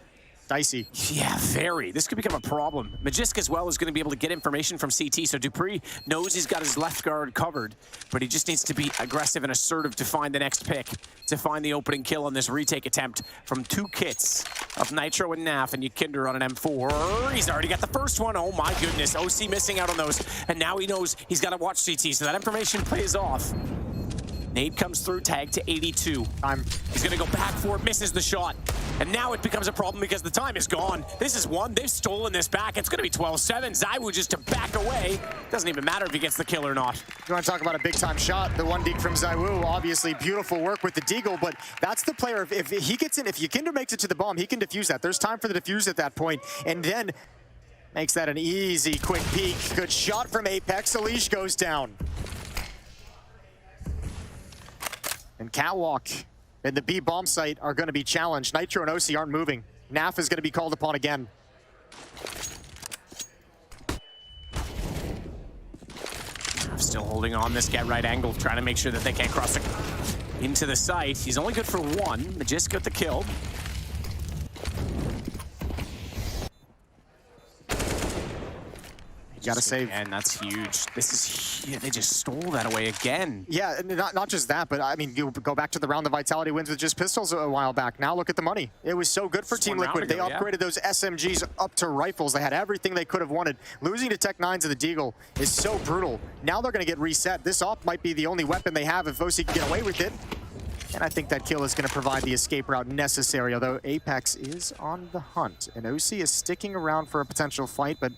dicey. Yeah, very. This could become a problem. Magisk as well is going to be able to get information from CT, so Dupree knows he's got his left guard covered, but he just needs to be aggressive and assertive to find the next pick, to find the opening kill on this retake attempt from 2 kits of Nitro and Naf, and Ykinder on an M4. He's already got the first one. Oh my goodness, OC missing out on those, and now he knows he's got to watch CT, so that information pays off. Nade comes through, tag to 82. He's gonna go back for it, misses the shot. And now it becomes a problem because the time is gone. This is 1, they've stolen this back. It's gonna be 12-7. Zywoo just to back away. Doesn't even matter if he gets the kill or not. You wanna talk about a big time shot, the 1 deke from Zywoo, obviously beautiful work with the deagle, but that's the player, if he gets in, if Ykinder makes it to the bomb, he can defuse that. There's time for the defuse at that point, and then makes that an easy, quick peek. Good shot from Apex, Elige goes down. And Catwalk and the B bomb site are going to be challenged. Nitro and OC aren't moving. Naf is going to be called upon again. Still holding on this get right angle, trying to make sure that they can't cross into the site. He's only good for 1. Magisk got the kill. Gotta save. And that's huge. This is huge. They just stole that away again. Yeah, not just that, but I mean, you go back to the round the Vitality wins with just pistols a while back. Now look at the money. It was so good for Team Liquid. They upgraded those SMGs up to rifles. They had everything they could have wanted. Losing to Tech 9s of the Deagle is so brutal. Now they're going to get reset. This op might be the only weapon they have if OC can get away with it. And I think that kill is going to provide the escape route necessary, although Apex is on the hunt. And OC is sticking around for a potential fight, but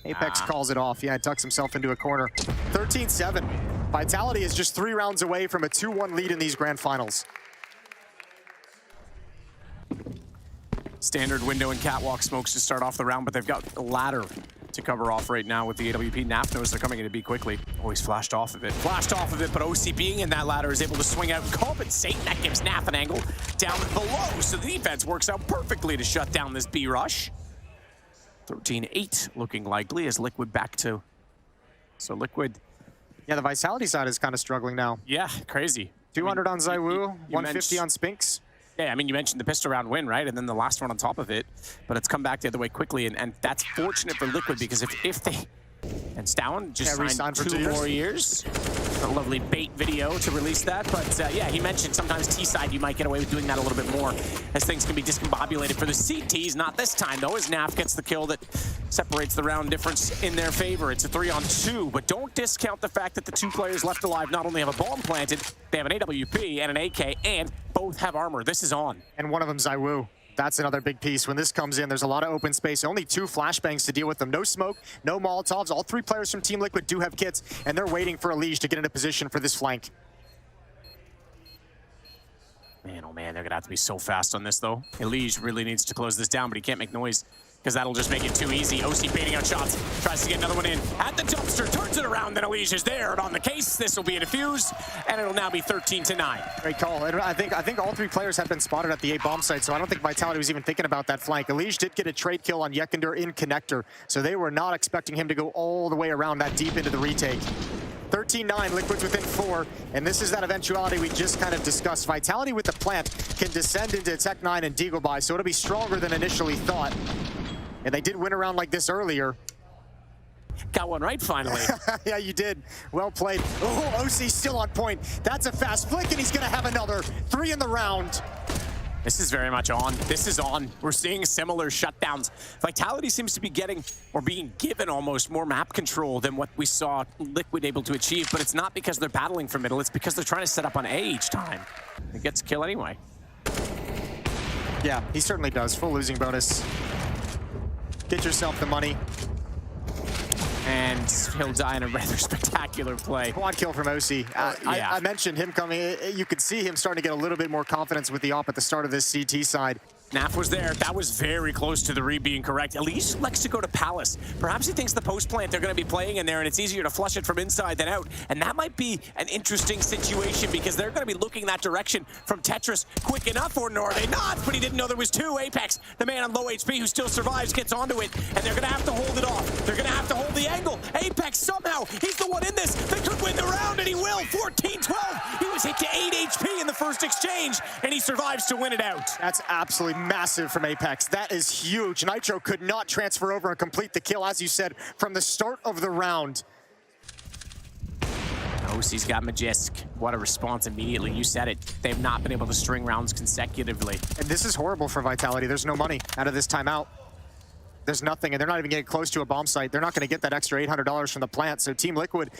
Apex calls it off. Yeah, tucks himself into a corner. 13-7. Vitality is just 3 rounds away from a 2-1 lead in these grand finals. Standard window and Catwalk smokes to start off the round, but they've got a ladder to cover off right now with the AWP. Naf knows they're coming in to B quickly. Oh, he's flashed off of it. Flashed off of it, but OC being in that ladder is able to swing out and compensate. That gives Naf an angle down below, so the defense works out perfectly to shut down this B rush. 13-8 looking likely as Liquid back to... So Liquid Yeah, the Vitality side is kind of struggling now. Yeah, crazy. 200 on Zywoo, you 150 on Spinks. Yeah, I mean, you mentioned the pistol round win, right? And then the last one on top of it. But it's come back the other way quickly, and that's fortunate for Liquid, because if they... And Stowen just signed for 2 more years. A lovely bait video to release that. But yeah, he mentioned sometimes T-side you might get away with doing that a little bit more, as things can be discombobulated for the CTs. Not this time, though, as Naf gets the kill that separates the round difference in their favor. It's a 3-on-2, but don't discount the fact that the 2 players left alive not only have a bomb planted, they have an AWP and an AK, and both have armor. This is on. And one of them, Zywoo. That's another big piece. When this comes in, there's a lot of open space. Only 2 flashbangs to deal with them. No smoke, no Molotovs. All 3 players from Team Liquid do have kits, and they're waiting for Elige to get into position for this flank. Man, oh man, they're gonna have to be so fast on this, though. Elige really needs to close this down, but he can't make noise, because that'll just make it too easy. OC baiting out shots, tries to get another one in. At the dumpster, turns it around, then Elige is there. And on the case, this will be a defuse, and it'll now be 13-9. Great call. And I think all 3 players have been spotted at the A bomb site, so I don't think Vitality was even thinking about that flank. Elige did get a trade kill on Yekender in connector, so they were not expecting him to go all the way around that deep into the retake. 13-9, Liquid's within 4, and this is that eventuality we just kind of discussed. Vitality with the plant can descend into Tech9 and Deagle Buy, so it'll be stronger than initially thought. And they did win a round like this earlier. Got one right, finally. Yeah, you did. Well played. Oh, OC still on point. That's a fast flick, and he's going to have another 3 in the round. This is very much on. This is on. We're seeing similar shutdowns. Vitality seems to be getting, or being given almost, more map control than what we saw Liquid able to achieve, but it's not because they're battling for middle, it's because they're trying to set up on A each time. It gets a kill anyway. Yeah, he certainly does. Full losing bonus. Get yourself the money. And he'll die in a rather spectacular play. Quad kill from OC. Yeah. I mentioned him coming. You could see him starting to get a little bit more confidence with the op at the start of this CT side. Naf was there. That was very close to the read being correct. Elige likes to go to Palace. Perhaps he thinks the post plant they're going to be playing in there, and it's easier to flush it from inside than out. And that might be an interesting situation, because they're going to be looking that direction from Tetris quick enough, or are they not? But he didn't know there was 2. Apex, the man on low HP who still survives, gets onto it, and they're going to have to hold it off. They're going to have to hold the angle. Apex, somehow, he's the one in this. They could win the round, and he will. 14-12. He was hit to 8 HP in the first exchange, and he survives to win it out. That's absolutely massive from Apex. That is huge. Nitro could not transfer over and complete the kill, as you said, from the start of the round. OC's got Magisk. What a response immediately. You said it. They've not been able to string rounds consecutively. And this is horrible for Vitality. There's no money out of this timeout. There's nothing, and they're not even getting close to a bomb site. They're not going to get that extra $800 from the plant, so Team Liquid...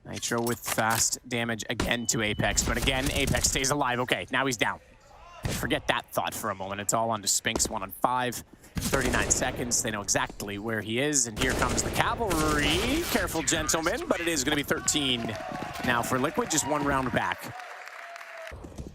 Nitro with fast damage again to Apex, but again, Apex stays alive. Okay, now he's down. Forget that thought for a moment. It's all on to Spinks, 1-on-5. 39 seconds. They know exactly where he is, and here comes the cavalry. Careful, gentlemen, but it is going to be 13 now for Liquid, just 1 round back.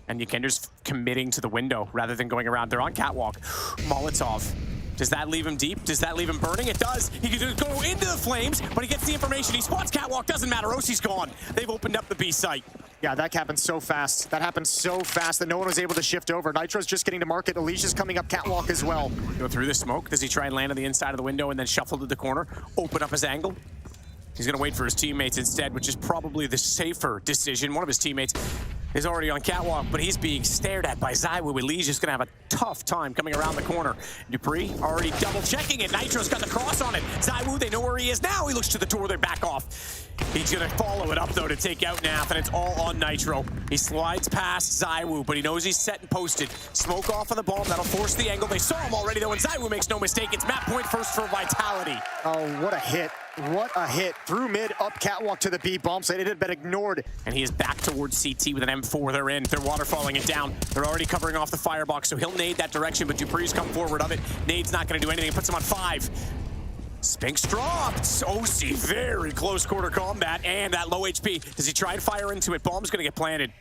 And Yekender's committing to the window rather than going around. They're on catwalk. Molotov. Does that leave him deep? Does that leave him burning? It does. He can just go into the flames, but he gets the information. He spots catwalk. Doesn't matter. OC's gone. They've opened up the B site. Yeah, that happened so fast. That happened so fast that no one was able to shift over. Nitro's just getting to market. Alicia's coming up catwalk as well. Go through the smoke. Does he try and land on the inside of the window and then shuffle to the corner? Open up his angle? He's going to wait for his teammates instead, which is probably the safer decision. One of his teammates is already on catwalk, but he's being stared at by Zywoo. Elige is going to have a tough time coming around the corner. Dupree already double-checking it. Nitro's got the cross on it. Zywoo, they know where he is now. He looks to the door. They back off. He's going to follow it up, though, to take out Naf, and it's all on Nitro. He slides past Zywoo, but he knows he's set and posted. Smoke off of the bomb. That'll force the angle. They saw him already, though, and Zywoo makes no mistake. It's map point first for Vitality. Oh, what a hit. What a hit. Through mid, up catwalk to the B bomb site. It had been ignored. And he is back towards CT with an M4. They're in. They're waterfalling it down. They're already covering off the firebox, so he'll nade that direction, but Dupree's come forward of it. Nade's not going to do anything. It puts him on 5. Spinks dropped. OC, very close quarter combat, and that low HP. Does he try and fire into it? Bomb's going to get planted.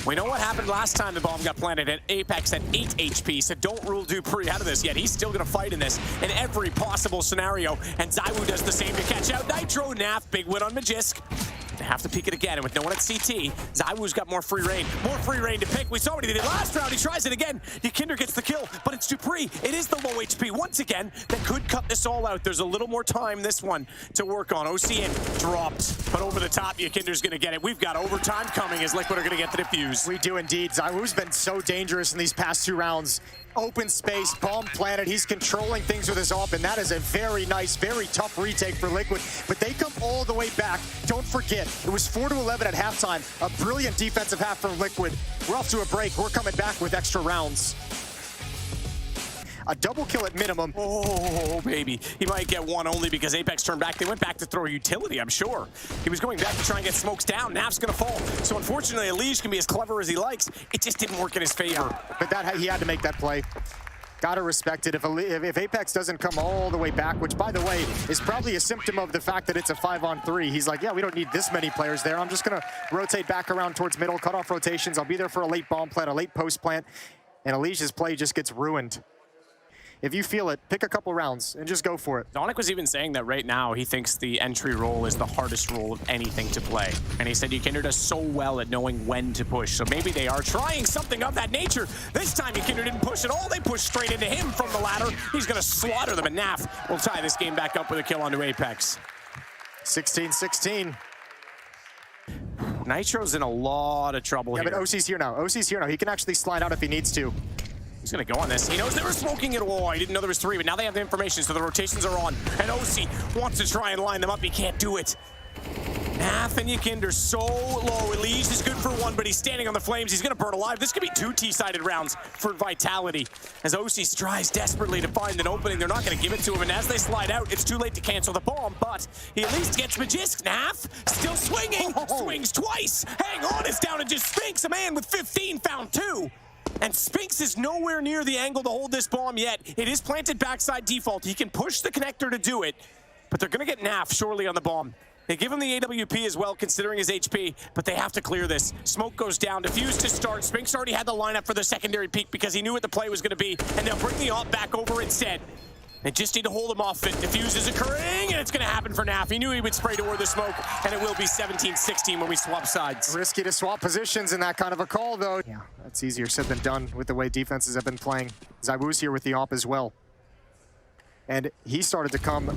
We know what happened last time the bomb got planted at Apex at 8 HP, so don't rule Dupree out of this yet. He's still going to fight in this in every possible scenario, and Zywoo does the same to catch out Nitro. Naf, big win on Magisk. They have to peek it again, and with no one at CT, ZywOo's got more free reign to pick. We saw what he did last round. He tries it again. Ykinder gets the kill, but it's dupreeh. It is the low HP once again that could cut this all out. There's a little more time this one to work on. OCN dropped, but over the top, Ykinder's gonna get it. We've got overtime coming as Liquid are gonna get the defuse. We do indeed. ZywOo's been so dangerous in these past 2 rounds. Open space, bomb planted. He's controlling things with his AWP, and that is a very nice, very tough retake for Liquid. But they come all the way back. Don't forget, it was 4-11 at halftime. A brilliant defensive half from Liquid. We're off to a break. We're coming back with extra rounds. A double kill at minimum. Oh, baby. He might get one only because Apex turned back. They went back to throw utility, I'm sure. He was going back to try and get smokes down. Naf's going to fall. So unfortunately, Elige can be as clever as he likes. It just didn't work in his favor. But he had to make that play. Gotta respect it. If Apex doesn't come all the way back, which, by the way, is probably a symptom of the fact that it's a 5-on-3. He's like, yeah, we don't need this many players there. I'm just going to rotate back around towards middle, cut off rotations. I'll be there for a late bomb plant, a late post plant. And Elige's play just gets ruined. If you feel it, pick a couple rounds and just go for it. Zonic was even saying that right now he thinks the entry role is the hardest role of anything to play. And he said Ykinder does so well at knowing when to push. So maybe they are trying something of that nature. This time Ykinder didn't push at all. They pushed straight into him from the ladder. He's going to slaughter them, and Naf will tie this game back up with a kill onto Apex. 16-16. Nitro's in a lot of trouble here. Yeah, but OC's here now. OC's here now. He can actually slide out if he needs to. He's going to go on this. He knows they were smoking it. Oh, he didn't know there was 3, but now they have the information, so the rotations are on. And OC wants to try and line them up. He can't do it. Naf and Ykinder so low. Elige is good for 1, but he's standing on the flames. He's going to burn alive. This could be 2 T-sided rounds for Vitality. As OC strives desperately to find an opening, they're not going to give it to him. And as they slide out, it's too late to cancel the bomb, but he at least gets Magisk. Naf still swinging. Swings twice. Hang on, it's down to just Spinks. A man with 15 found 2. And Spinks is nowhere near the angle to hold this bomb yet. It is planted backside default. He can push the connector to do it, but they're going to get Naf surely on the bomb. They give him the AWP as well, considering his HP, but they have to clear this. Smoke goes down, defuse to start. Spinks already had the lineup for the secondary peek because he knew what the play was going to be, and they'll bring the AWP back over instead. They just need to hold him off it. Defuse is occurring, and it's going to happen for Naf. He knew he would spray toward the smoke, and it will be 17-16 when we swap sides. Risky to swap positions in that kind of a call, though. Yeah, that's easier said than done with the way defenses have been playing. ZywOo's here with the AWP as well. And he started to come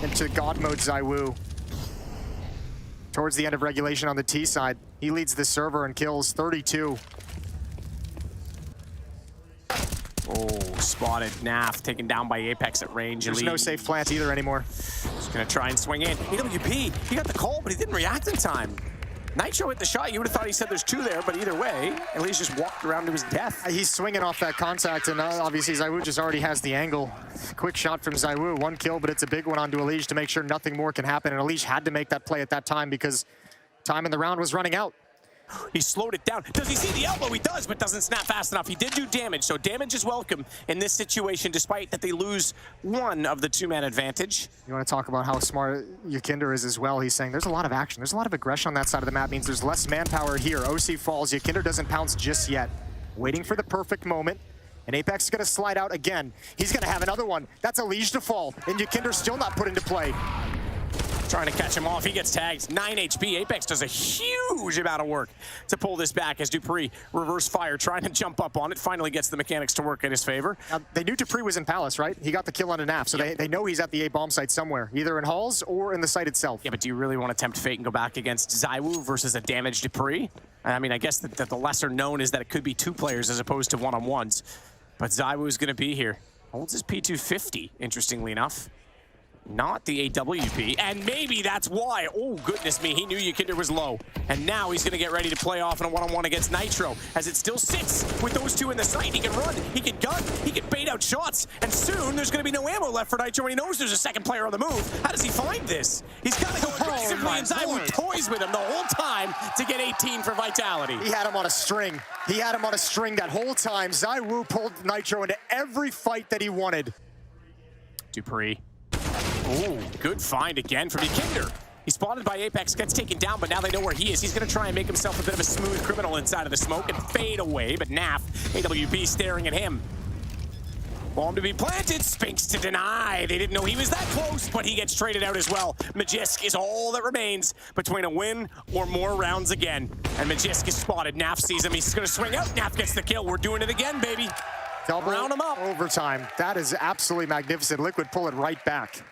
into God mode, ZywOo. Towards the end of regulation on the T side. He leads the server and kills 32. Oh, spotted. Naf taken down by Apex at range. There's no safe plant either anymore. He's gonna try and swing in. AWP, he got the call, but he didn't react in time. Nitro hit the shot. You would have thought he said there's 2 there, but either way, Elise just walked around to his death. He's swinging off that contact, and obviously ZywOo just already has the angle. Quick shot from ZywOo. 1 kill, but it's a big one onto Elige to make sure nothing more can happen. And Elige had to make that play at that time because time in the round was running out. He slowed it down. Does he see the elbow? He does, but doesn't snap fast enough. He did do damage, so damage is welcome in this situation, despite that they lose 1 of the 2-man advantage. You want to talk about how smart Ykinder is as well. He's saying there's a lot of action. There's a lot of aggression on that side of the map. Means there's less manpower here. OC falls. Ykinder doesn't pounce just yet. Waiting for the perfect moment. And Apex is going to slide out again. He's going to have another one. That's Elige to fall. And Ykinder still not put into play. Trying to catch him off. He gets tagged. 9 HP. Apex does a huge amount of work to pull this back as dupreeh reverse fire, trying to jump up on it. Finally gets the mechanics to work in his favor. They knew dupreeh was in Palace, right? He got the kill on a Naf, so they know he's at the A bomb site somewhere, either in halls or in the site itself. Yeah, but do you really want to tempt fate and go back against ZywOo versus a damaged dupreeh? I mean, I guess that the lesser known is that it could be 2 players as opposed to 1-on-1s. But ZywOo is going to be here. Holds his P250, interestingly enough. Not the AWP, and maybe that's why. Oh, goodness me, he knew Ykinder was low. And now he's gonna get ready to play off in a 1-on-1 against Nitro, as it still sits with those 2 in the site. He can run, he can gun, he can bait out shots, and soon there's gonna be no ammo left for Nitro, and he knows there's a second player on the move. How does he find this? He's gotta go aggressively, and ZywOo toys with him the whole time to get 18 for Vitality. He had him on a string. He had him on a string that whole time. ZywOo pulled Nitro into every fight that he wanted. dupreeh. Oh, good find again from Ykinder. He's spotted by Apex, gets taken down, but now they know where he is. He's going to try and make himself a bit of a smooth criminal inside of the smoke and fade away, but Naf, AWP staring at him. Bomb to be planted, Spinks to deny. They didn't know he was that close, but he gets traded out as well. Magisk is all that remains between a win or more rounds again. And Magisk is spotted. Naf sees him. He's going to swing out. Naf gets the kill. We're doing it again, baby. Double Round him up. overtime. That is absolutely magnificent. Liquid pull it right back.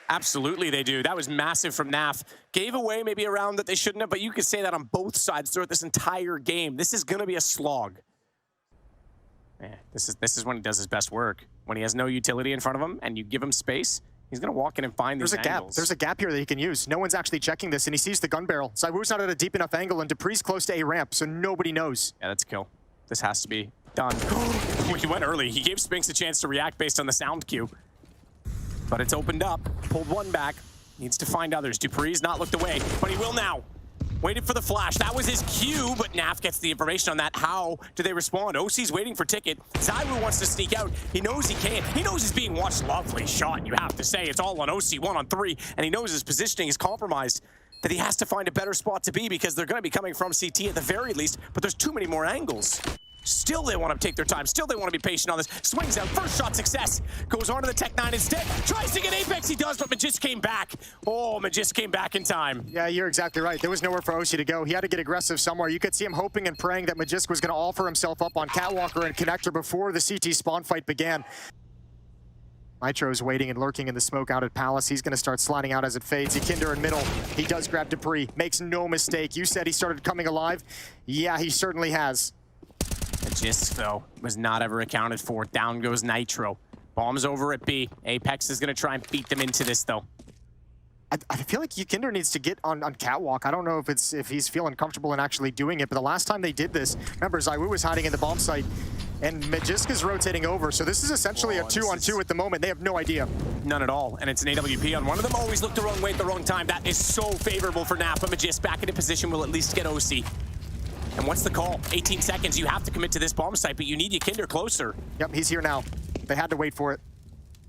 Absolutely they do. That was massive from Naf. Gave away maybe a round that they shouldn't have, but you could say that on both sides throughout this entire game. This is going to be a slog. Man, this is when he does his best work. When he has no utility in front of him and you give him space, he's going to walk in and find these angles. There's a gap here that he can use. No one's actually checking this, and he sees the gun barrel. ZywOo's not at a deep enough angle, and dupree's close to A ramp, so nobody knows. Yeah, that's a kill. This has to be done. He went early. He gave Spinks a chance to react based on the sound cue. But it's opened up. Pulled one back. Needs to find others. dupree's not looked away, but he will now. Waited for the flash. That was his cue, but Naf gets the information on that. How do they respond? OC's waiting for Ticket. ZywOo wants to sneak out. He knows he can't. He knows he's being watched. Lovely shot, you have to say. It's all on OC, 1 on 3, and he knows his positioning is compromised, that he has to find a better spot to be because they're going to be coming from CT at the very least, but there's too many more angles. Still they want to take their time. Still they want to be patient on this. Swings out. First shot success. Goes on to the Tech 9 instead. Tries to get Apex. He does, but Magisk came back. Oh, Magisk came back in time. Yeah, you're exactly right. There was nowhere for OC to go. He had to get aggressive somewhere. You could see him hoping and praying that Magisk was going to offer himself up on Catwalker and Connector before the CT spawn fight began. Nitro's waiting and lurking in the smoke out at Palace. He's going to start sliding out as it fades. Ekinder in middle. He does grab dupree. Makes no mistake. You said he started coming alive. Yeah, he certainly has. Magisk, though, was not ever accounted for. Down goes Nitro. Bomb's over at B. Apex is going to try and beat them into this, though. I feel like Ekinder needs to get on Catwalk. I don't know if he's feeling comfortable in actually doing it, but the last time they did this, remember, ZywOo was hiding in the bomb site, and Magisk is rotating over, so this is essentially a 2-on-2 at the moment. They have no idea. None at all, and it's an AWP on one of them. Always looked the wrong way at the wrong time. That is so favorable for Nap, but Magisk back into position will at least get OC. And what's the call? 18 seconds. You have to commit to this bomb site, but you need Ekinder closer. Yep, he's here now. They had to wait for it.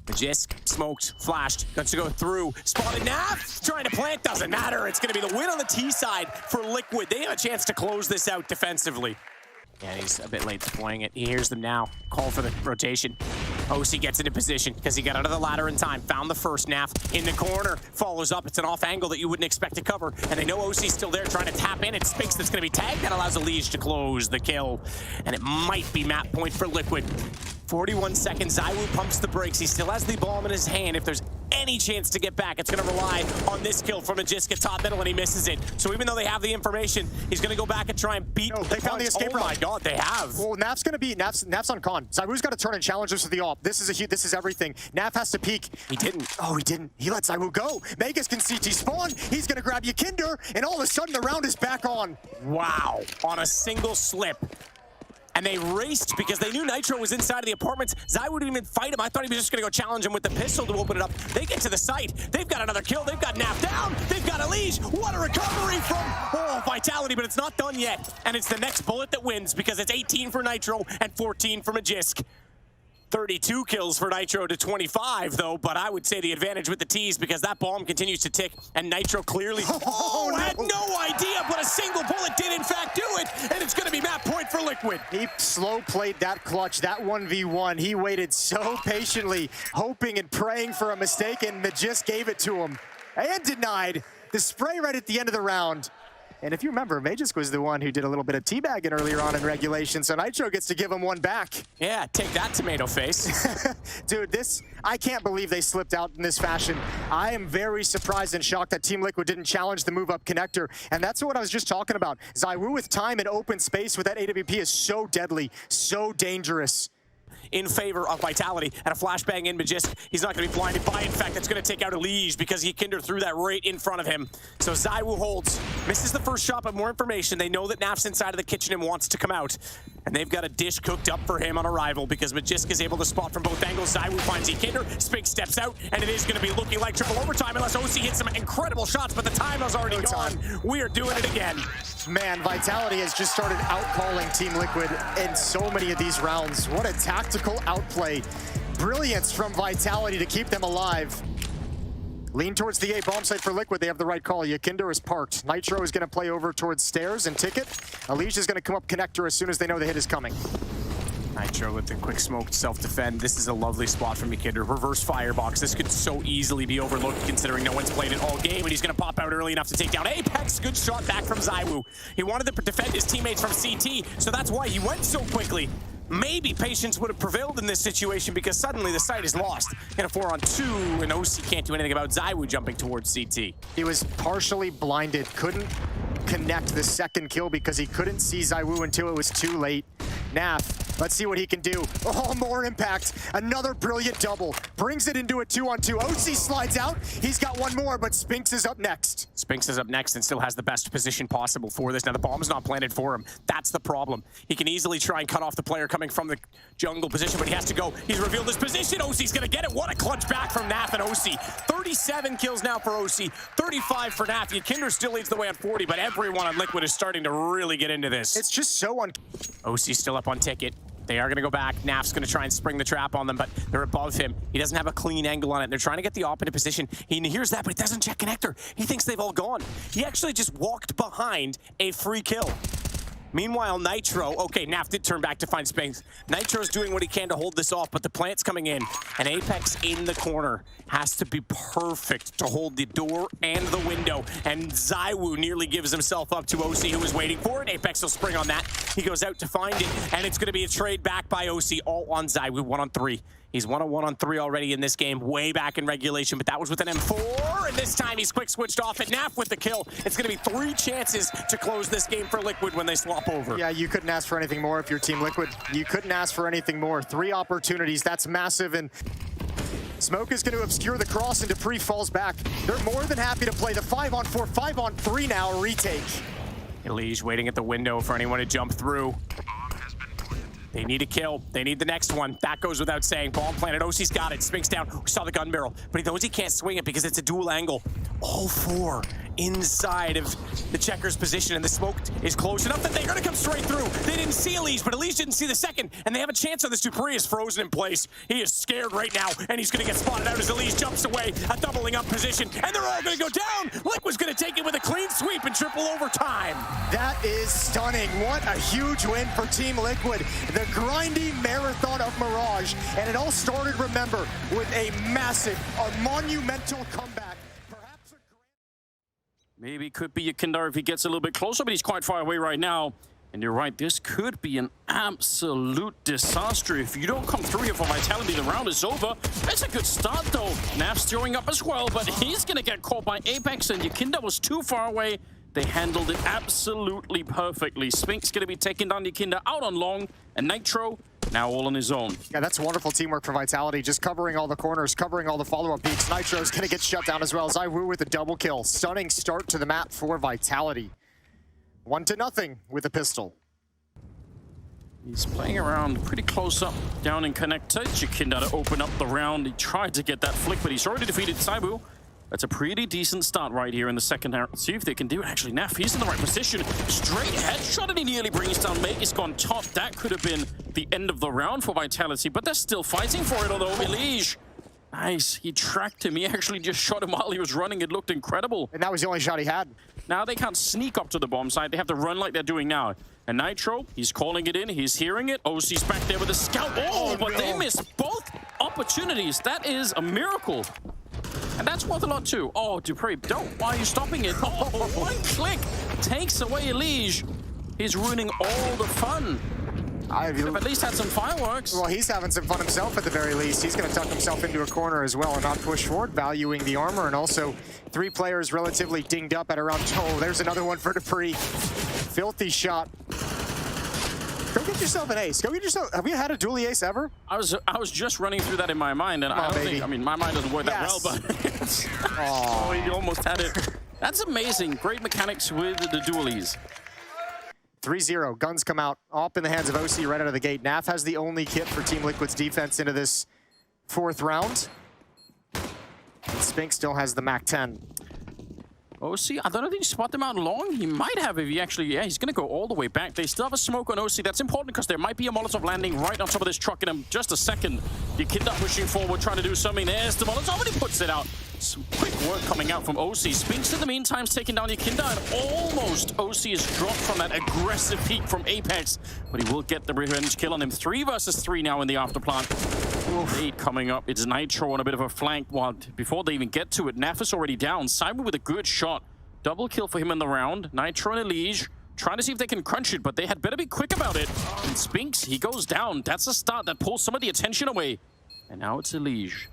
Magisk, smoked, flashed, going to go through, spotted Nap, trying to plant, doesn't matter. It's going to be the win on the T side for Liquid. They have a chance to close this out defensively. Yeah, he's a bit late deploying it. He hears them now. Call for the rotation. OC gets into position because he got out of the ladder in time. Found the first Naf in the corner. Follows up. It's an off angle that you wouldn't expect to cover. And they know OC's still there trying to tap in. It's Spinks that's going to be tagged. That allows Elige to close the kill. And it might be map point for Liquid. 41 seconds. ZywOo pumps the brakes. He still has the bomb in his hand. If there's any chance to get back, it's going to rely on this kill from Magisk at top middle, and he misses it. So even though they have the information, he's going to go back and try and beat. No, they found the escape route. Oh my God, they have. Well, Naf's going to be Naf's on con. ZywOo's got to turn and challenge this with the op. This is everything. Naf has to peek. He didn't. Oh, he didn't. He let ZywOo go. Megas can CT spawn. He's going to grab Ekinder, and all of a sudden the round is back on. Wow, on a single slip. And they raced because they knew Nitro was inside of the apartments. ZywOo didn't even fight him. I thought he was just going to go challenge him with the pistol to open it up. They get to the site. They've got another kill. They've got Nap down. They've got Elige. What a recovery from Vitality, but it's not done yet. And it's the next bullet that wins because it's 18 for Nitro and 14 for Magisk. 32 kills for Nitro to 25, though, but I would say the advantage with the T's because that bomb continues to tick, and Nitro clearly had no idea, but a single bullet did in fact do it, and it's going to be map point for Liquid. He slow played that clutch, that 1v1. He waited so patiently, hoping and praying for a mistake, and Magisk gave it to him, and denied the spray right at the end of the round. And if you remember, Magisk was the one who did a little bit of teabagging earlier on in regulation, so Nitro gets to give him one back. Yeah, take that, tomato face. Dude, I can't believe they slipped out in this fashion. I am very surprised and shocked that Team Liquid didn't challenge the move-up connector, and that's what I was just talking about. ZywOo with time and open space with that AWP is so deadly, so dangerous. In favor of Vitality, and a flashbang in Magisk. He's not going to be blinded by. In fact, it's going to take out Elige because Ekinder threw that right in front of him. So ZywOo holds, misses the first shot, but more information. They know that Naf's inside of the kitchen and wants to come out. And they've got a dish cooked up for him on arrival because Magisk is able to spot from both angles. ZywOo finds Ekinder, Spinks steps out, and it is going to be looking like triple overtime unless OC hits some incredible shots, but the time has already gone. We are doing it again. Man, Vitality has just started outcalling Team Liquid in so many of these rounds. What a tactical outplay. Brilliance from Vitality to keep them alive. Lean towards the A bomb site for Liquid. They have the right call. Ekinder is parked. Nitro is going to play over towards stairs and Ticket. Elige is going to come up connector as soon as they know the hit is coming. Nitro with the quick smoke to self-defend. This is a lovely spot from Ykinder. Reverse firebox. This could so easily be overlooked considering no one's played it all game, and he's going to pop out early enough to take down Apex. Good shot back from ZywOo. He wanted to defend his teammates from CT, so that's why he went so quickly. Maybe patience would have prevailed in this situation because suddenly the site is lost. In a 4-on-2, and OC can't do anything about ZywOo jumping towards CT. He was partially blinded, couldn't connect the second kill because he couldn't see ZywOo until it was too late. Naf, let's see what he can do. Oh, more impact. Another brilliant double. Brings it into a 2-on-2. OC slides out. He's got one more, but Spinks is up next. Spinks is up next and still has the best position possible for this. Now, the bomb's not planted for him. That's the problem. He can easily try and cut off the player coming from the jungle position, but he has to go. He's revealed his position. OC's going to get it. What a clutch back from Naf and OC. 37 kills now for OC, 35 for Naf. Ykinder still leads the way at 40, but everyone on Liquid is starting to really get into this. It's just so OC's still up on ticket. They are going to go back. Naf's going to try and spring the trap on them, but they're above him. He doesn't have a clean angle on it. They're trying to get the op into position. He hears that, but he doesn't check connector. He thinks they've all gone. He actually just walked behind a free kill. Meanwhile, Nitro, okay, Naf did turn back to find Spinks. Nitro's doing what he can to hold this off, but the plant's coming in, and Apex in the corner has to be perfect to hold the door and the window, and ZywOo nearly gives himself up to OC, who was waiting for it. Apex will spring on that. He goes out to find it, and it's going to be a trade back by OC, all on ZywOo, 1-on-3. He's 1-on-1-on-3 already in this game, way back in regulation, but that was with an M4, and this time he's quick switched off at Naf with the kill. It's going to be 3 chances to close this game for Liquid when they swap over. Yeah, you couldn't ask for anything more if you're Team Liquid. You couldn't ask for anything more. 3 opportunities, that's massive, and Smoke is going to obscure the cross, and Dupree falls back. They're more than happy to play the 5-on-4, 5-on-3 now retake. Elige waiting at the window for anyone to jump through. They need a kill. They need the next one. That goes without saying. Bomb planted. OC's got it. Spinks down. We saw the gun barrel. But he knows he can't swing it because it's a dual angle. All 4 inside of the checker's position. And the smoke is close enough that they're going to come straight through. They didn't see Elige, but Elige didn't see the second. And they have a chance on this. Dupree is frozen in place. He is scared right now. And he's going to get spotted out as Elige jumps away. A doubling up position. And they're all going to go down. Liquid's going to take it with a clean sweep and triple overtime. That is stunning. What a huge win for Team Liquid. The grinding marathon of Mirage. And it all started, remember, with a massive, a monumental comeback. Perhaps Maybe it could be Ykinder if he gets a little bit closer, but he's quite far away right now. And you're right, this could be an absolute disaster. If you don't come through here for Vitality, the round is over. That's a good start, though. Naf's throwing up as well, but he's going to get caught by Apex, and Ykinder was too far away. They handled it absolutely perfectly. Spinks going to be taking down Ykinder out on long, and Nitro now all on his own. Yeah, that's wonderful teamwork for Vitality, just covering all the corners, covering all the follow-up peaks. Nitro's going to get shut down as well. ZywOo with a double kill. Stunning start to the map for Vitality. 1-0 with a pistol. He's playing around pretty close up down in connector. Ykinder to open up the round. He tried to get that flick, but he's already defeated ZywOo. That's a pretty decent start right here in the second round. See if they can do it. Actually, Naf, he's in the right position. Straight headshot, and he nearly brings down Magus on top. That could have been the end of the round for Vitality, but they're still fighting for it, although Elige, nice. He tracked him. He actually just shot him while he was running. It looked incredible. And that was the only shot he had. Now they can't sneak up to the bomb site. They have to run like they're doing now. And Nitro, he's calling it in. He's hearing it. OC's back there with a scout. Oh, but they missed both opportunities. That is a miracle. And that's worth a lot too. Oh, Dupree, don't. Why are you stopping it? Oh, one click takes away Elige. He's ruining all the fun. They've at least had some fireworks. Well, he's having some fun himself at the very least. He's going to tuck himself into a corner as well and not push forward, valuing the armor. And also, 3 players relatively dinged up at around... Oh, there's another one for Dupree. Filthy shot. Go get yourself an ace. Go get yourself... Have you had a dually ace ever? I was just running through that in my mind, and I don't think... I mean, my mind doesn't work that well, but... Oh, he almost had it. That's amazing. Great mechanics with the dualies. 3-0. Guns come out. Op in the hands of OC right out of the gate. Naf has the only kit for Team Liquid's defense into this 4th round. And Spink still has the MAC-10. OC, I don't know if he spot them out long. He might have if he actually, yeah, he's going to go all the way back. They still have a smoke on OC. That's important because there might be a Molotov landing right on top of this truck in just a second. Ykinder pushing forward, trying to do something. There's the Molotov, and he puts it out. Some quick work coming out from OC. Spinks in the meantime is taking down Yakinda, and almost OC is dropped from that aggressive peak from Apex, but he will get the revenge kill on him. 3 versus 3 now in the afterplant. 8 coming up. It's Nitro on a bit of a flank. Well, before they even get to it, Naf is already down. Cyber with a good shot. Double kill for him in the round. Nitro and Elige trying to see if they can crunch it, but they had better be quick about it. And Spinks, he goes down. That's a start that pulls some of the attention away. And now it's Elige.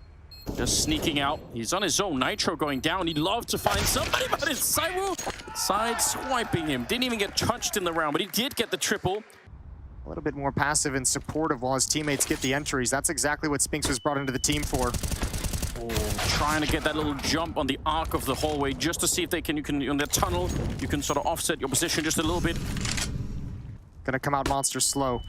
Just sneaking out. He's on his own. Nitro going down. He'd love to find somebody, but it's Saiwu side-swiping him. Didn't even get touched in the round, but he did get the triple. A little bit more passive and supportive while his teammates get the entries. That's exactly what Spinks was brought into the team for. Trying to get that little jump on the arc of the hallway just to see if they can, on the tunnel, you can sort of offset your position just a little bit. Gonna come out monster slow.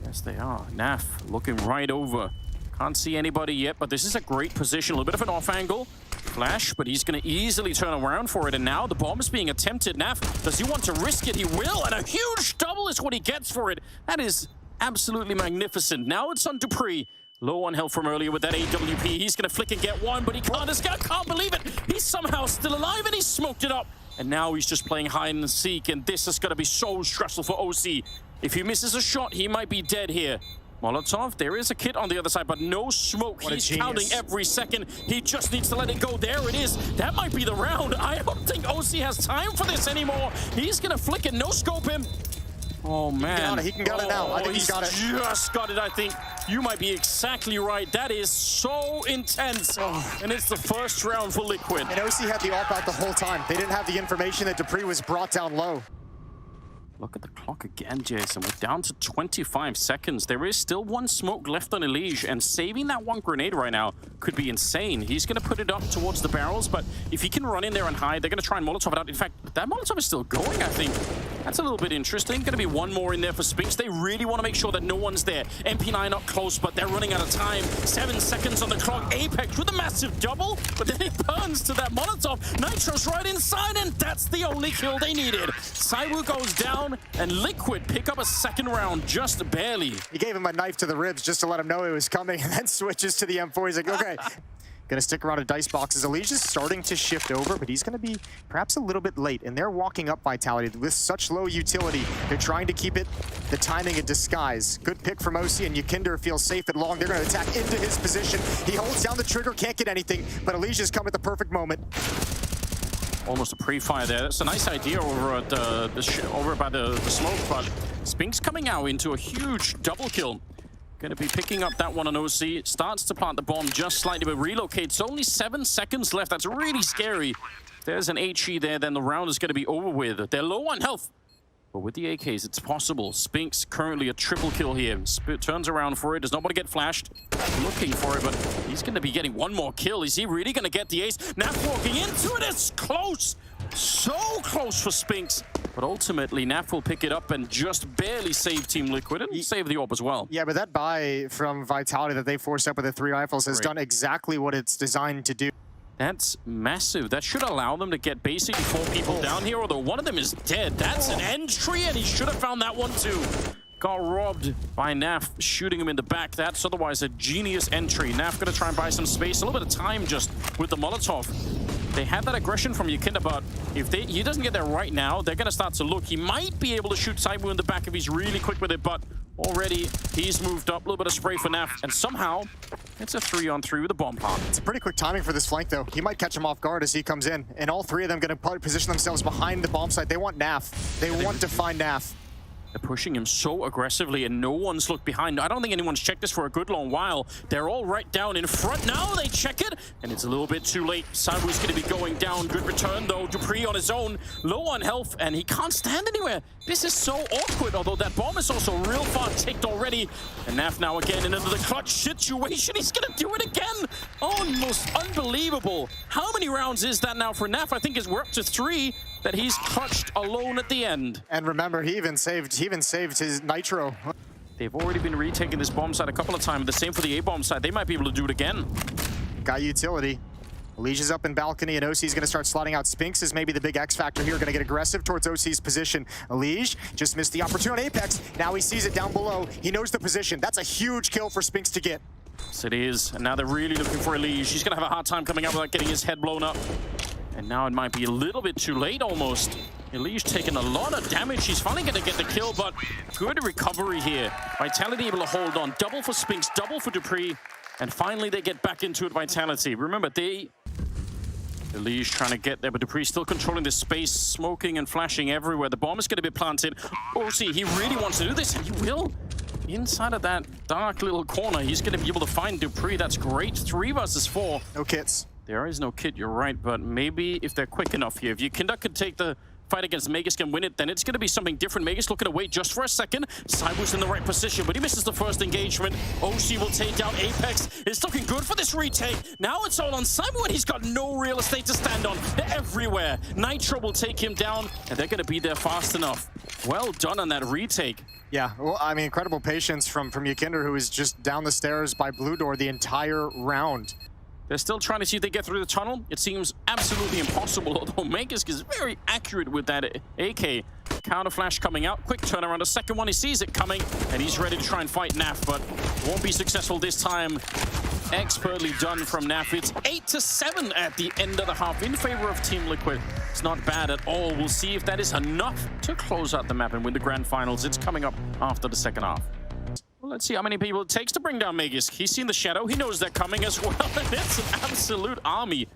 Yes, they are. Naf looking right over. Can't see anybody yet, but this is a great position. A little bit of an off angle. Flash, but he's going to easily turn around for it. And now the bomb is being attempted. Naf, does he want to risk it? He will, and a huge double is what he gets for it. That is absolutely magnificent. Now it's on Dupree. Low on health from earlier with that AWP. He's going to flick and get one, but he can't. This guy can't believe it. He's somehow still alive, and he smoked it up. And now he's just playing hide and seek, and this is going to be so stressful for OC. If he misses a shot, he might be dead here. Molotov, there is a kit on the other side, but no smoke. He's counting every second. He just needs to let it go. There it is. That might be the round. I don't think OC has time for this anymore. He's going to flick it, no scope him. Oh, man. He can get it now. I think he's got it. Just got it, I think. You might be exactly right. That is so intense. And it's the first round for Liquid. And OC had the AWP out the whole time. They didn't have the information that Dupree was brought down low. Look at the clock again, Jason. We're down to 25 seconds. There is still one smoke left on Elige, and saving that one grenade right now could be insane. He's going to put it up towards the barrels, but if he can run in there and hide, they're going to try and Molotov it out. In fact, that Molotov is still going, I think. That's a little bit interesting. Going to be one more in there for Spinks. They really want to make sure that no one's there. MP9 not close, but they're running out of time. 7 seconds on the clock. Apex with a massive double, but then it burns to that Molotov. Nitro's right inside, and that's the only kill they needed. Saiwu goes down, and Liquid pick up a second round, just barely. He gave him a knife to the ribs just to let him know it was coming, and then switches to the M4. He's like, okay. Gonna stick around at dice boxes. Elige's starting to shift over, but he's gonna be perhaps a little bit late. And they're walking up Vitality with such low utility. They're trying to keep it the timing in disguise. Good pick from OC, and Yakinder feels safe at long. They're gonna attack into his position. He holds down the trigger, can't get anything, but Elige's come at the perfect moment. Almost a pre-fire there. That's a nice idea over at over by the smoke, but Spinks coming out into a huge double kill. Going to be picking up that one on OC. Starts to plant the bomb just slightly, but relocates. Only 7 seconds left. That's really scary. If there's an HE there, then the round is going to be over with. They're low on health, but with the AKs, it's possible. Spinks currently a triple kill here. Turns around for it. Does not want to get flashed. Looking for it, but he's going to be getting one more kill. Is he really going to get the ace? Naf walking into it. It's close. So close for Spinks. But ultimately, Naf will pick it up and just barely save Team Liquid and save the AWP as well. Yeah, but that buy from Vitality that they forced up with the 3 rifles has done exactly what it's designed to do. That's massive. That should allow them to get basically 4 people down here, although one of them is dead. That's an entry, and he should have found that one too. Got robbed by Naf, shooting him in the back. That's otherwise a genius entry. Naf gonna try and buy some space, a little bit of time just with the Molotov. They had that aggression from Yakinda, but if he doesn't get there right now, they're gonna start to look. He might be able to shoot Saiwu in the back if he's really quick with it, but already he's moved up. A little bit of spray for Naf, and somehow it's a 3-on-3 with a bomb pop. It's a pretty quick timing for this flank, though. He might catch him off guard as he comes in, and all 3 of them going to position themselves behind the bomb site. They want Naf. They want to find Naf. They're pushing him so aggressively, and no one's looked behind. I don't think anyone's checked this for a good long while. They're all right down in front. Now they check it, and it's a little bit too late. Saiwu's going to be going down. Good return, though. Dupree on his own, low on health, and he can't stand anywhere. This is so awkward, although that bomb is also real far ticked already. And Naf now again into the clutch situation. He's going to do it again. Almost unbelievable. How many rounds is that now for Naf? I think we're up to 3 that he's clutched alone at the end. And remember, he even saved his Nitro. They've already been retaking this bomb site a couple of times. The same for the A-bomb side. They might be able to do it again. Got utility. Elige is up in balcony, and OC's going to start sliding out. Spinks is maybe the big X factor here. Going to get aggressive towards OC's position. Elige just missed the opportunity on Apex. Now he sees it down below. He knows the position. That's a huge kill for Spinks to get. Yes, it is. And now they're really looking for Elige. He's going to have a hard time coming up without getting his head blown up. And now it might be a little bit too late almost. Elige taking a lot of damage. He's finally going to get the kill, but good recovery here. Vitality able to hold on. Double for Spinks, double for Dupree. And finally they get back into it, Vitality. Remember, Elige trying to get there, but Dupree still controlling this space, smoking and flashing everywhere. The bomb is going to be planted. OC, he really wants to do this, and he will. Inside of that dark little corner, he's going to be able to find Dupree. That's great. 3 versus 4. No kits. There is no kit, you're right, but maybe if they're quick enough here, if Yukinda could take the fight against Magus, can win it, then it's going to be something different. Magus looking to wait just for a second. Cyber's in the right position, but he misses the first engagement. OC will take down Apex. It's looking good for this retake. Now it's all on Cyber, and he's got no real estate to stand on. They're everywhere. Nitro will take him down, and they're going to be there fast enough. Well done on that retake. Yeah, well, I mean, incredible patience from Yukinder, who is just down the stairs by Blue Door the entire round. They're still trying to see if they get through the tunnel. It seems absolutely impossible, although Magus is very accurate with that AK. Counter flash coming out. Quick turnaround. A second one. He sees it coming, and he's ready to try and fight Naf, but won't be successful this time. Expertly done from Naf. It's 8-7 at the end of the half in favor of Team Liquid. It's not bad at all. We'll see if that is enough to close out the map and win the grand finals. It's coming up after the second half. Well, let's see how many people it takes to bring down Magus. He's seen the shadow. He knows they're coming as well. And it's an absolute army.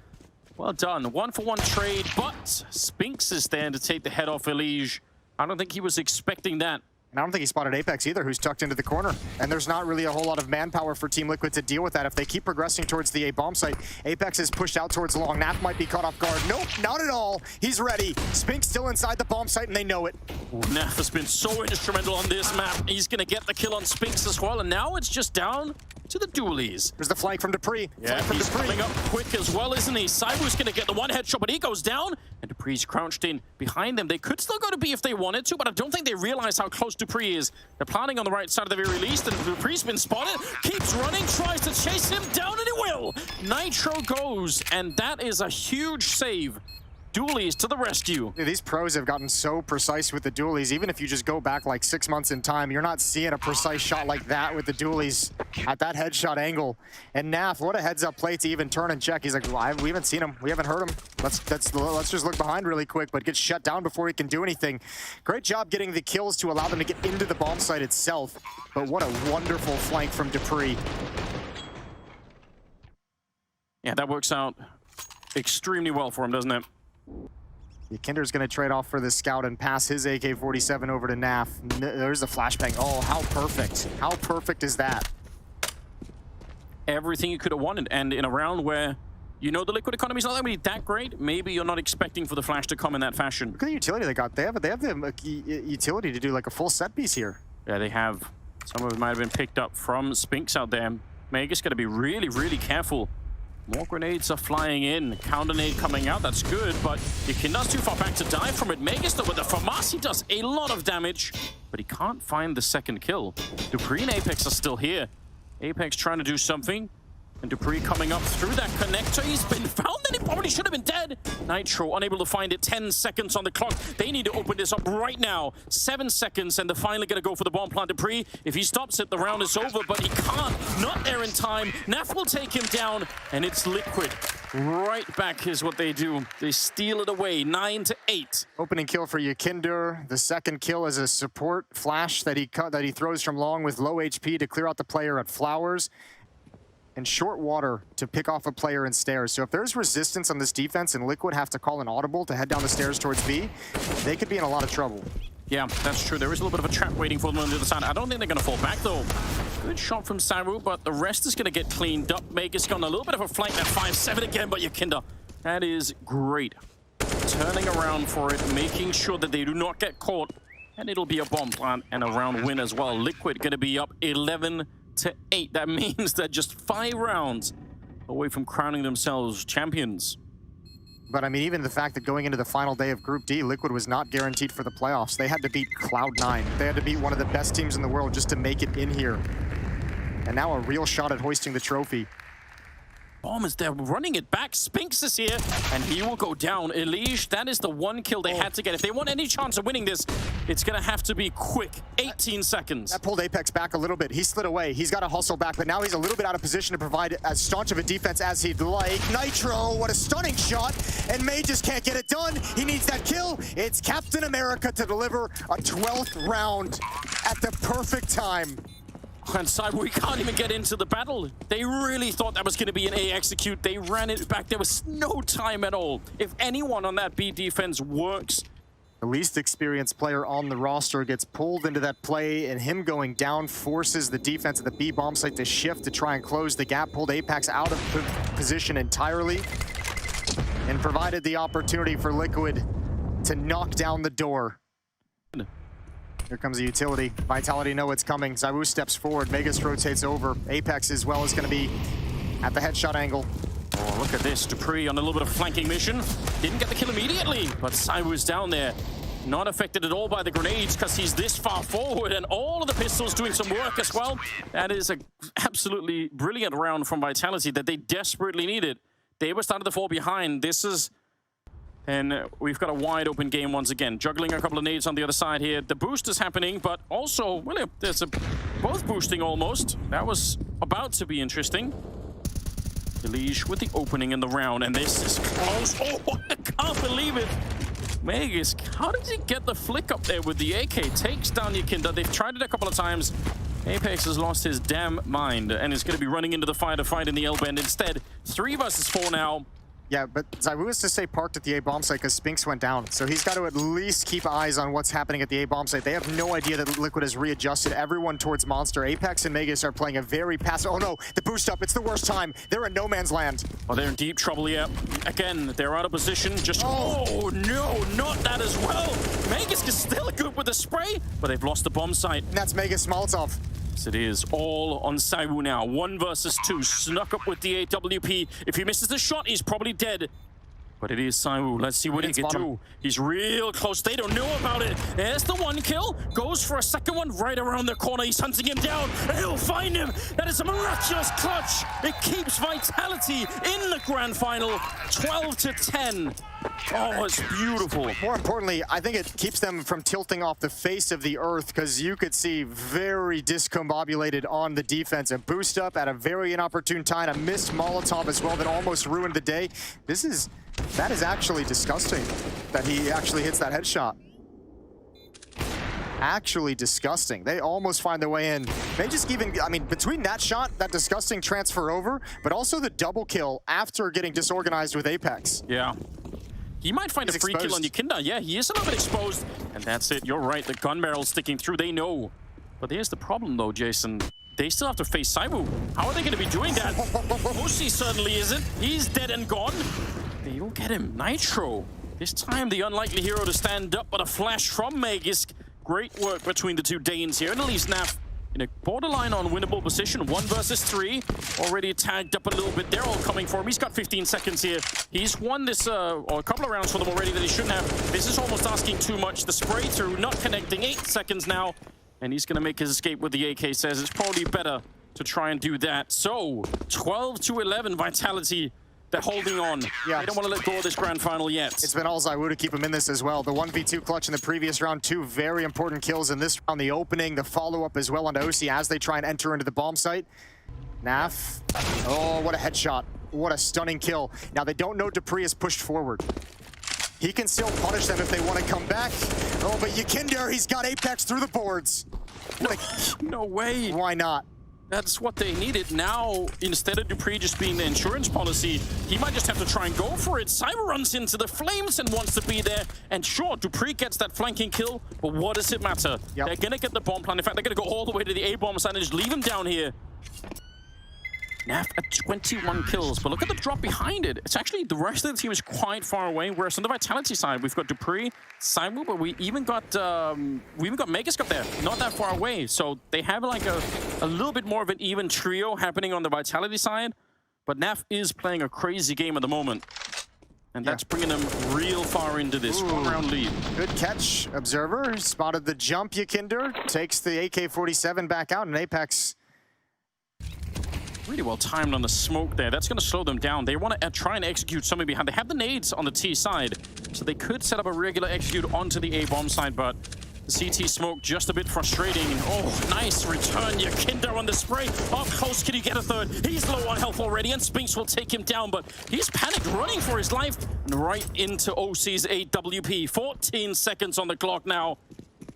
Well done. 1-for-1 trade, but Spinks is there to take the head off Elige. I don't think he was expecting that. And I don't think he spotted Apex either, who's tucked into the corner. And there's not really a whole lot of manpower for Team Liquid to deal with that. If they keep progressing towards the A bomb site, Apex is pushed out towards long. Naf might be caught off guard. Nope, not at all. He's ready. Spinks still inside the bomb site, and they know it. Naf has been so instrumental on this map. He's going to get the kill on Spinks as well. And now it's just down to the dualies. There's the flank from Dupree. Yeah, he's coming up quick as well, isn't he? Cyber's going to get the one headshot, but he goes down. And Dupree's crouched in behind them. They could still go to B if they wanted to, but I don't think they realize how close Dupree is. They're planning on the right side of the very least, and Dupree's been spotted. Keeps running, tries to chase him down, and he will. Nitro goes, and that is a huge save. Dualies to the rescue. Yeah, these pros have gotten so precise with the dualies. Even if you just go back like 6 months in time, you're not seeing a precise shot like that with the dualies at that headshot angle. And Naf, what a heads-up play to even turn and check. He's like, well, we haven't seen him. We haven't heard him. Let's just look behind really quick, but gets shut down before he can do anything. Great job getting the kills to allow them to get into the bomb site itself. But what a wonderful flank from Dupree. Yeah, that works out extremely well for him, doesn't it? Kinder's going to trade off for the scout and pass his AK-47 over to Naf. There's the flashbang. Oh, how perfect. How perfect is that? Everything you could have wanted. And in a round where, you know, the Liquid economy is not really that great, maybe you're not expecting for the flash to come in that fashion. Look at the utility they got. They have the utility to do like a full set piece here. Yeah, they have. Some of it might have been picked up from Spinks out there. Magus got to be really, really careful. More grenades are flying in. Counter nade coming out, that's good, but Yukinda's too far back to die from it. Magus, though, with the FAMAS, he does a lot of damage, but he can't find the second kill. Dupree and Apex are still here. Apex trying to do something, and Dupree coming up through that connector. He's been found, and he probably should have been dead. Nitro unable to find it. 10 seconds on the clock. They need to open this up right now. 7 seconds, and they're finally going to go for the bomb plant. Dupree, if he stops it, the round is over, but he can't. Not there in time. Naf will take him down, and it's Liquid. Right back is what they do. They steal it away, 9-8. Opening kill for Yukinder. The second kill is a support flash that he throws from long with low HP to clear out the player at Flowers. And short water to pick off a player in stairs. So if there's resistance on this defense and Liquid have to call an audible to head down the stairs towards B, they could be in a lot of trouble. Yeah, that's true. There is a little bit of a trap waiting for them on the other side. I don't think they're going to fall back, though. Good shot from Saru, but the rest is going to get cleaned up. Magus gone a little bit of a flank, that 5-7 again, but Yukinda. That is great. Turning around for it, making sure that they do not get caught. And it'll be a bomb plant and a round win as well. Liquid going to be up 11-8. That means they're just 5 rounds away from crowning themselves champions. But I mean, even the fact that going into the final day of Group D, Liquid was not guaranteed for the playoffs. They had to beat Cloud9. They had to beat one of the best teams in the world just to make it in here. And now a real shot at hoisting the trophy. Bomb is there, running it back. Spinks is here, and he will go down. Elige, that is the one kill they had to get. If they want any chance of winning this, it's going to have to be quick. 18 seconds. That pulled Apex back a little bit. He slid away. He's got to hustle back, but now he's a little bit out of position to provide as staunch of a defense as he'd like. Nitro, what a stunning shot, and May just can't get it done. He needs that kill. It's Captain America to deliver a 12th round at the perfect time. And Cyber, we can't even get into the battle. They really thought that was going to be an A execute. They ran it back. There was no time at all. If anyone on that B defense works, the least experienced player on the roster gets pulled into that play, and him going down forces the defense at the B bomb site to shift to try and close the gap, pulled Apex out of position entirely, and provided the opportunity for Liquid to knock down the door. Here comes the utility. Vitality know it's coming. Zawu steps forward. Megas rotates over. Apex as well is going to be at the headshot angle. oh, look at this. Dupree on a little bit of flanking mission. Didn't get the kill immediately, but Cyber's down there. Not affected at all by the grenades because he's this far forward, and all of the pistols doing some work as well. That is an absolutely brilliant round from Vitality that they desperately needed. They were starting to fall behind. This is... And we've got a wide open game once again. Juggling a couple of nades on the other side here. The boost is happening, but also, well, there's both boosting almost. That was about to be interesting. Elige with the opening in the round, and this is close. Oh, I can't believe it. Magus, how did he get the flick up there with the AK? Takes down Yakinda. They've tried it a couple of times. Apex has lost his damn mind and is going to be running into the fire to fight in the L-bend. Instead, 3 versus 4 now. Yeah, but Zawu is to stay parked at the A-bomb site because Spinks went down. So he's got to at least keep eyes on what's happening at the A-bomb site. They have no idea that Liquid has readjusted everyone towards Monster. Apex and Megas are playing a very passive... Oh no, the boost up, it's the worst time. They're in no man's land. Oh, they're in deep trouble here. Again, they're out of position. Just... Oh, no, not that as well. Megas is still good with the spray, but they've lost the bomb site. And that's Megas Molotov. It is all on Saiwu now. 1 versus 2. Snuck up with the AWP. If he misses the shot, he's probably dead. But it is Saiwu. Let's see what he can do. He's real close. They don't know about it. There's the 1 kill. Goes for a second one right around the corner. He's hunting him down. And he'll find him. That is a miraculous clutch. It keeps Vitality in the grand final. 12-10. Oh, it's beautiful. More importantly, I think it keeps them from tilting off the face of the earth because you could see very discombobulated on the defense. A boost up at a very inopportune time. A missed Molotov as well that almost ruined the day. That is actually disgusting that he actually hits that headshot. Actually disgusting. They almost find their way in. They just even, I mean, between that shot, that disgusting transfer over, but also the double kill after getting disorganized with Apex. Yeah. He might find a free kill on Yakinda. Yeah, he is a little bit exposed. And that's it. You're right. The gun barrel's sticking through. They know. But here's the problem, though, Jason. They still have to face Saiwu. How are they going to be doing that? Pussy certainly isn't. He's dead and gone. They will get him. Nitro. This time, the unlikely hero to stand up, but a flash from Magisk. Great work between the two Danes here. And at least Naf in a borderline on winnable position. 1 versus 3. Already tagged up a little bit. They're all coming for him. He's got 15 seconds here. He's won this, or a couple of rounds for them already that he shouldn't have. This is almost asking too much. The spray through, not connecting. 8 seconds now. And he's going to make his escape with the AK. Says it's probably better to try and do that. So, 12-11 Vitality. They're holding on. Yeah. They don't want to let go of this grand final yet. It's been all Zawu to keep him in this as well. The 1v2 clutch in the previous round, 2 very important kills in this round. The opening, the follow-up as well onto OC as they try and enter into the bomb site. Naf. Oh, what a headshot. What a stunning kill. Now, they don't know Dupree is pushed forward. He can still punish them if they want to come back. Oh, but Yakinda, he's got Apex through the boards. No way. Why not? That's what they needed. Now, instead of Dupree just being the insurance policy, he might just have to try and go for it. Cyber runs into the flames and wants to be there. And sure, Dupree gets that flanking kill, but what does it matter? Yep. They're going to get the bomb plan. In fact, they're going to go all the way to the A-bomb side and just leave him down here. Naf at 21 kills, but look at the drop behind it. It's actually, the rest of the team is quite far away, whereas on the Vitality side, we've got Dupree, Saiwu, but we even got Magisk up there, not that far away. So they have like a little bit more of an even trio happening on the Vitality side, but Naf is playing a crazy game at the moment. And that's bringing them real far into this 1-round lead. Good catch, Observer. Spotted the jump, Yakinda. Takes the AK-47 back out, and Apex Really well timed on the smoke there. That's going to slow them down. They want to try and execute something behind. They have the nades on the T side, so they could set up a regular execute onto the A bomb side, but the CT smoke just a bit frustrating. Oh, nice return. Yakinder on the spray. Up close, can he get a third? He's low on health already, and Spinks will take him down, but he's panicked, running for his life, and right into OC's AWP. 14 seconds on the clock now.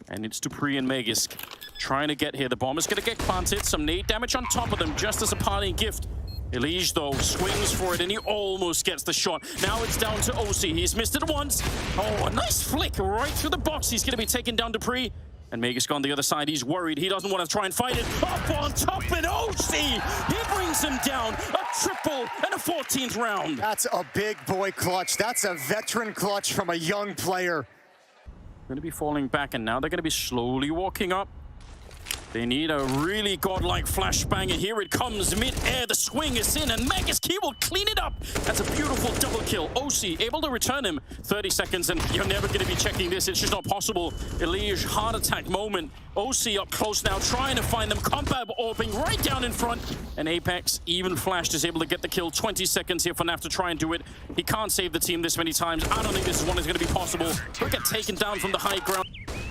And it's Dupree and Magisk trying to get here. The bomb is going to get planted. Some nade damage on top of them, just as a parting gift. Elige, though, swings for it, and he almost gets the shot. Now it's down to OC. He's missed it once. Oh, a nice flick right through the box. He's going to be taken down Dupree. And Magisk on the other side. He's worried. He doesn't want to try and fight it. Up on top, and OC! He brings him down. A triple and a 14th round. That's a big boy clutch. That's a veteran clutch from a young player. Going to be falling back, and now they're going to be slowly walking up. They need a really godlike flashbang, and here it comes mid-air. The swing is in, and Magisk, he will clean it up. That's a beautiful double kill. OC able to return him. 30 seconds, and you're never going to be checking this. It's just not possible. Elige, heart attack moment. OC up close now, trying to find them. Combat orbing right down in front. And Apex, even flashed, is able to get the kill. 20 seconds here for Naf to try and do it. He can't save the team this many times. I don't think this one is going to be possible. He'll get taken down from the high ground.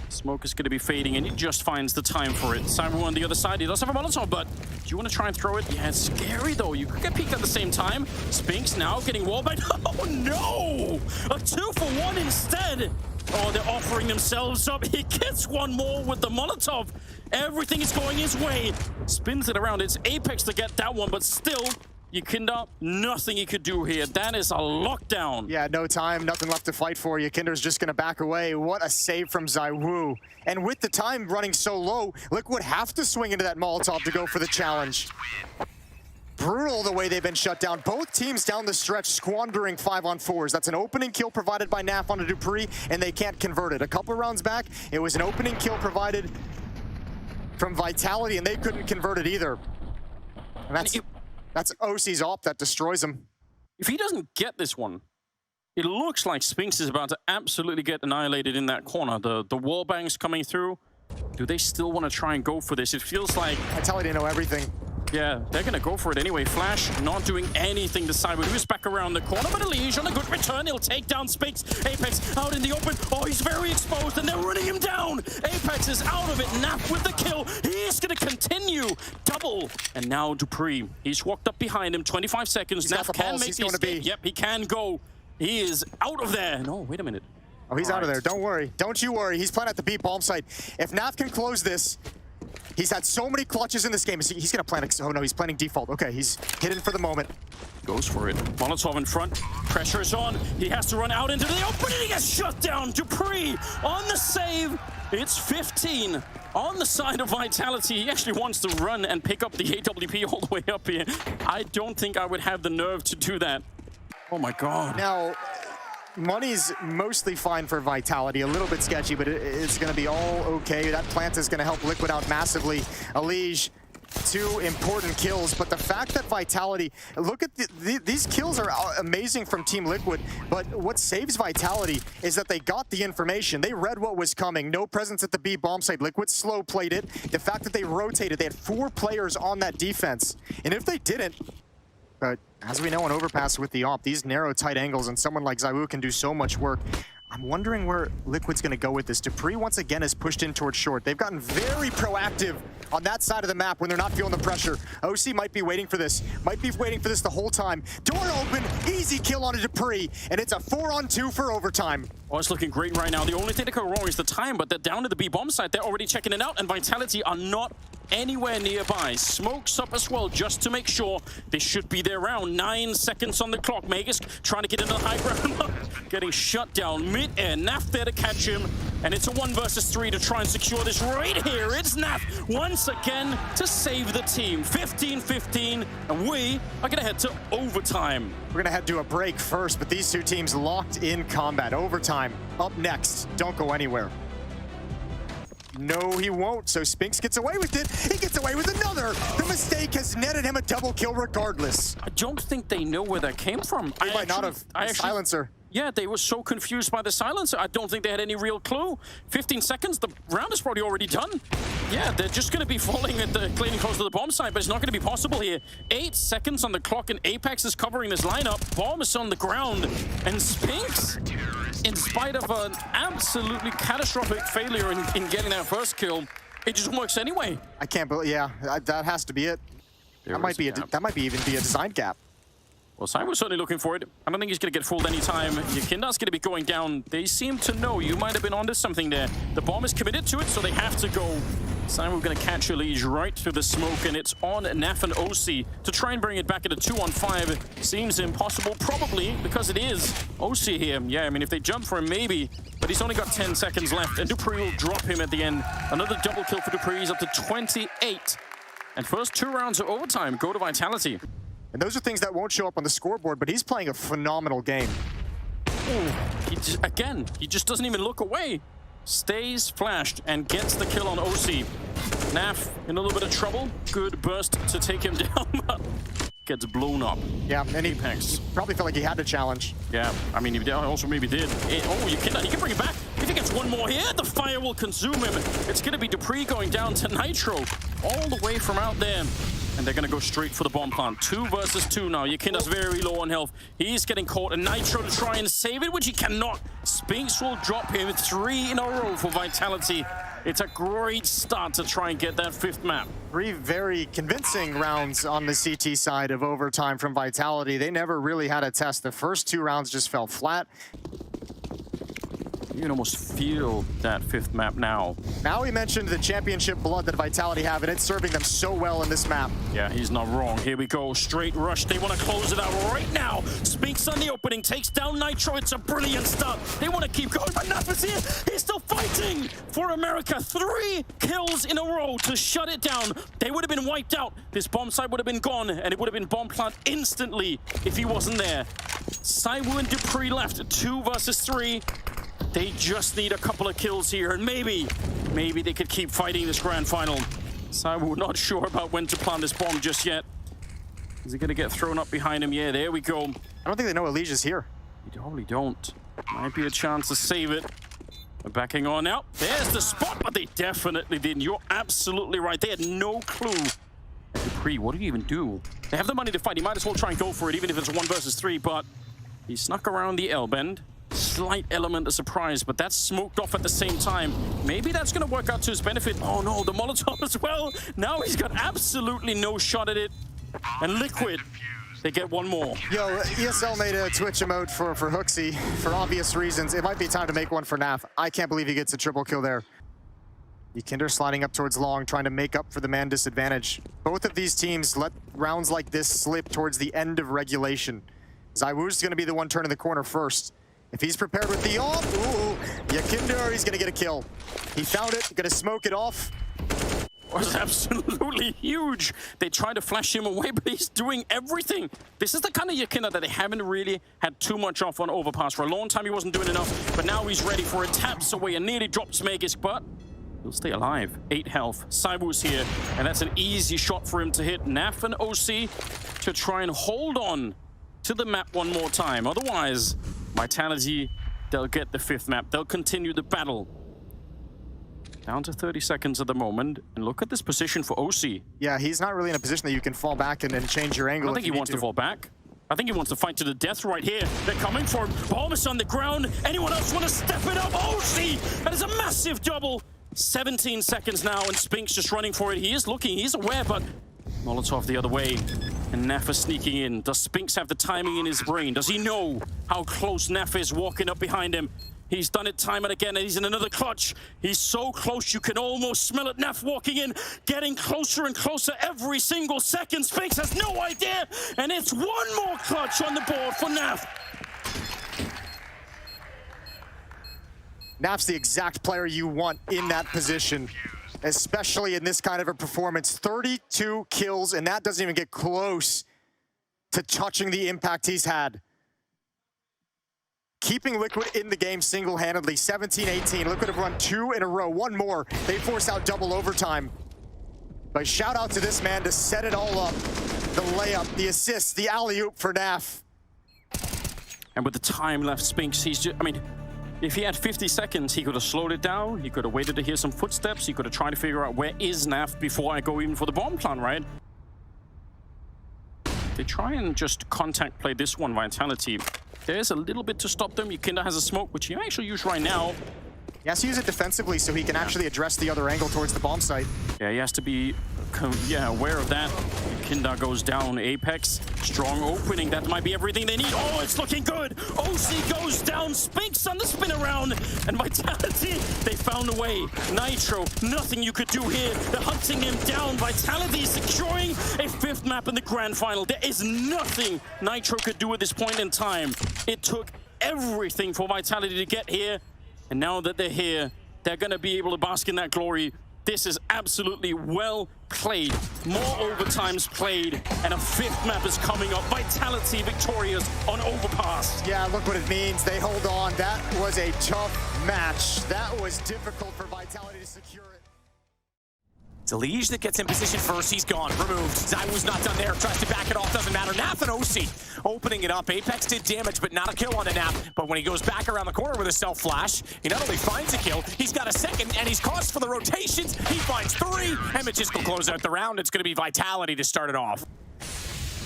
Smoke is going to be fading, and he just finds the time for it. Cyber on the other side, he does have a Molotov, but do you want to try and throw it? Yeah, it's scary, though. You could get peeked at the same time. Spinks now getting wallbanged. Oh, no! A 2-for-1 instead. Oh, they're offering themselves up. He gets one more with the Molotov. Everything is going his way. Spins it around. It's Apex to get that one, but still, Yakinder, nothing he could do here. That is a lockdown. Yeah, no time, nothing left to fight for. Yakinder's just going to back away. What a save from ZywOo. And with the time running so low, Liquid have to swing into that Molotov to go for the challenge. Brutal the way they've been shut down. Both teams down the stretch squandering 5-on-4s. That's an opening kill provided by Naf on a Dupree, and they can't convert it. A couple rounds back, it was an opening kill provided from Vitality, and they couldn't convert it either. And that's OC's op that destroys him. If he doesn't get this one, it looks like Spinks is about to absolutely get annihilated in that corner. The wall bangs coming through. Do they still want to try and go for this? It feels like Vitality know everything. Yeah, they're going to go for it anyway. Flash not doing anything to Cyber, who's back around the corner, but Elige on a good return. He'll take down Spinks. Apex out in the open. Oh, he's very exposed, and they're running him down. Apex is out of it. Naf with the kill. He's going to continue. Double. And now Dupree. He's walked up behind him. 25 seconds. Naf can make the escape. Yep, he can go. He is out of there. No, wait a minute. Oh, he's out of there. Don't worry. Don't you worry. He's playing at the B bomb site. If Naf can close this, he's had so many clutches in this game. He's going to plan. Oh, no, he's planning default. Okay, he's hidden for the moment. Goes for it. Molotov in front. Pressure is on. He has to run out into the open, and he gets shut down. Dupree on the save. It's 15 on the side of Vitality. He actually wants to run and pick up the AWP all the way up here. I don't think I would have the nerve to do that. Oh, my God. Now, money's mostly fine for Vitality. A little bit sketchy, but it's going to be all okay. That plant is going to help Liquid out massively. Elige, 2 important kills, but the fact that Vitality, look at these kills are amazing from Team Liquid, but what saves Vitality is that they got the information. They read what was coming. No presence at the B bomb site. Liquid slow played it. The fact that they rotated, they had 4 players on that defense. And if they didn't, but as we know on Overpass with the op, these narrow, tight angles, and someone like ZywOo can do so much work. I'm wondering where Liquid's going to go with this. Dupree, once again, is pushed in towards short. They've gotten very proactive on that side of the map when they're not feeling the pressure. OC might be waiting for this. Might be waiting for this the whole time. Door open, easy kill on a Dupree, and it's a 4-on-2 for overtime. Oh, it's looking great right now. The only thing that could go wrong is the time, but they're down to the B bomb site. They're already checking it out, and Vitality are not anywhere nearby. Smokes up as well, just to make sure. They should be there around 9 seconds on the clock. Magisk trying to get into the high ground. Getting shut down mid-air. Naf there to catch him. And it's a 1 versus 3 to try and secure this right here. It's Naf once again to save the team. 15-15, and we are going to head to overtime. We're going to head to a break first, but these 2 teams locked in combat. Overtime up next. Don't go anywhere. No, he won't. So Spinks gets away with it. He gets away with another. The mistake has netted him a double kill regardless. I don't think they know where that came from. They might not have. Silencer. Yeah, they were so confused by the silencer. I don't think they had any real clue. 15 seconds, the round is probably already done. Yeah, they're just going to be falling at the cleaning close to the bomb site, but it's not going to be possible here. 8 seconds on the clock, and Apex is covering this lineup. Bomb is on the ground, and Spinks, in spite of an absolutely catastrophic failure in getting that first kill, it just works anyway. I can't believe, yeah, that has to be it. That might be even be a design gap. Well, Cyber's certainly looking for it. I don't think he's going to get fooled anytime. Yakinda's going to be going down. They seem to know you might have been onto something there. The bomb is committed to it, so they have to go. Cyber going to catch a lead right through the smoke, and it's on Naf and OC to try and bring it back into 2-on-5. Seems impossible, probably, because it is OC here. Yeah, I mean, if they jump for him, maybe, but he's only got 10 seconds left, and Dupree will drop him at the end. Another double kill for Dupree. He's up to 28. And first 2 rounds of overtime go to Vitality. And those are things that won't show up on the scoreboard, but he's playing a phenomenal game. He just doesn't even look away. Stays flashed and gets the kill on OC. Naf in a little bit of trouble. Good burst to take him down, but gets blown up. Yeah, and he Apex probably felt like he had to challenge. Yeah, I mean, he also maybe did. He can bring it back. If he gets one more here, the fire will consume him. It's going to be Dupree going down to Nitro all the way from out there. And they're going to go straight for the bomb plant. 2 versus 2 now. Yakinda's very low on health. He's getting caught. And Nitro to try and save it, which he cannot. Spinks will drop him 3 in a row for Vitality. It's a great start to try and get that 5th map. 3 very convincing rounds on the CT side of overtime from Vitality. They never really had a test. The first 2 rounds just fell flat. You can almost feel that 5th map now. Now he mentioned the championship blood that Vitality have, and it's serving them so well in this map. Yeah, he's not wrong. Here we go. Straight rush. They want to close it out right now. Spinks on the opening. Takes down Nitro. It's a brilliant start. They want to keep going, but Naf is here. He's still fighting for America. 3 kills in a row to shut it down. They would have been wiped out. This bomb site would have been gone, and it would have been bomb plant instantly if he wasn't there. Saiwu and Dupree left. 2 versus 3. They just need a couple of kills here, and maybe they could keep fighting this grand final. So we're not sure about when to plant this bomb just yet. Is he going to get thrown up behind him? Yeah, there we go. I don't think they know Alicia's here. You probably don't. Might be a chance to save it. They're backing on now. There's the spot, but they definitely didn't. You're absolutely right. They had no clue. Dupree, what do you even do? They have the money to fight. He might as well try and go for it, even if it's 1 versus 3, but he snuck around the L-bend. Slight element of surprise, but that's smoked off at the same time. Maybe that's going to work out to his benefit. Oh no, the Molotov as well. Now he's got absolutely no shot at it. And Liquid, they get 1 more. Yo, ESL made a Twitch emote for Hooksy for obvious reasons. It might be time to make one for Naf. I can't believe he gets a triple kill there. Yakinder sliding up towards Long, trying to make up for the man disadvantage. Both of these teams let rounds like this slip towards the end of regulation. Zywoo's going to be the one turning the corner first. If he's prepared with the off, Yakinder, he's going to get a kill. He found it, going to smoke it off. Was absolutely huge. They tried to flash him away, but he's doing everything. This is the kind of Yakinder that they haven't really had too much off on Overpass. For a long time, he wasn't doing enough, but now he's ready for it. Taps away and nearly drops Megis, but he'll stay alive. 8 health. Saibu's here, and that's an easy shot for him to hit. Naf and OC to try and hold on to the map 1 more time. Otherwise, Vitality, they'll get the 5th map. They'll continue the battle. Down to 30 seconds at the moment. And look at this position for OC. Yeah, he's not really in a position that you can fall back and change your angle. I don't think he wants to fall back. I think he wants to fight to the death right here. They're coming for him. Bomb is on the ground. Anyone else want to step it up? OC! That is a massive double. 17 seconds now, and Spinks just running for it. He is looking, he's aware, but Molotov the other way. And Naf sneaking in. Does Spinks have the timing in his brain? Does he know how close Naf is walking up behind him? He's done it time and again, and he's in another clutch. He's so close, you can almost smell it. Naf walking in, getting closer and closer every single second. Spinks has no idea, and it's 1 more clutch on the board for Naf. Naf's the exact player you want in that position, especially in this kind of a performance. 32 kills, and that doesn't even get close to touching the impact he's had. Keeping Liquid in the game single-handedly, 17-18. Liquid have run 2 in a row, 1 more. They force out double overtime. But shout out to this man to set it all up. The layup, the assist, the alley-oop for Naf. And with the time left, Spinks, he's just, I mean, if he had 50 seconds, he could have slowed it down. He could have waited to hear some footsteps. He could have tried to figure out where is Naf before I go even for the bomb plan, right? They try and just contact play this one, Vitality. There's a little bit to stop them. Yukinda has a smoke, which he actually use right now. He has to use it defensively so he can actually address the other angle towards the bomb site. Yeah, he has to be aware of that. Yukinda goes down. Apex, strong opening. That might be everything they need. Oh, it's looking good. OC goes down. Spinks on the spin around. And Vitality, they found a way. Nitro, nothing you could do here. They're hunting him down. Vitality securing a 5th map in the grand final. There is nothing Nitro could do at this point in time. It took everything for Vitality to get here. And now that they're here, they're going to be able to bask in that glory. This is absolutely well played. More overtimes played, and a 5th map is coming up. Vitality victorious on Overpass. Yeah, look what it means. They hold on. That was a tough match. That was difficult for Vitality to secure it. It's Elige that gets in position first. He's gone. Removed. Zywoo's not done there. Tries to back it off. Doesn't matter. Naf and OC opening it up. Apex did damage, but not a kill on the Naf. But when he goes back around the corner with a self-flash, he not only finds a kill, he's got a second, and he's caused for the rotations. He finds 3, and Magisk will close out the round. It's going to be Vitality to start it off.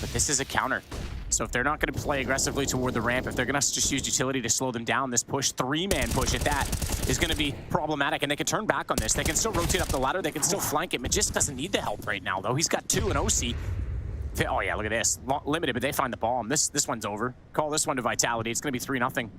But this is a counter. So if they're not going to play aggressively toward the ramp, if they're going to just use utility to slow them down, this push, 3-man push at that, is going to be problematic. And they can turn back on this. They can still rotate up the ladder. They can still flank it. Magisk doesn't need the help right now, though. He's got 2 and OC. Oh, yeah, look at this. Limited, but they find the bomb. This one's over. Call this one to Vitality. It's going to be 3-0.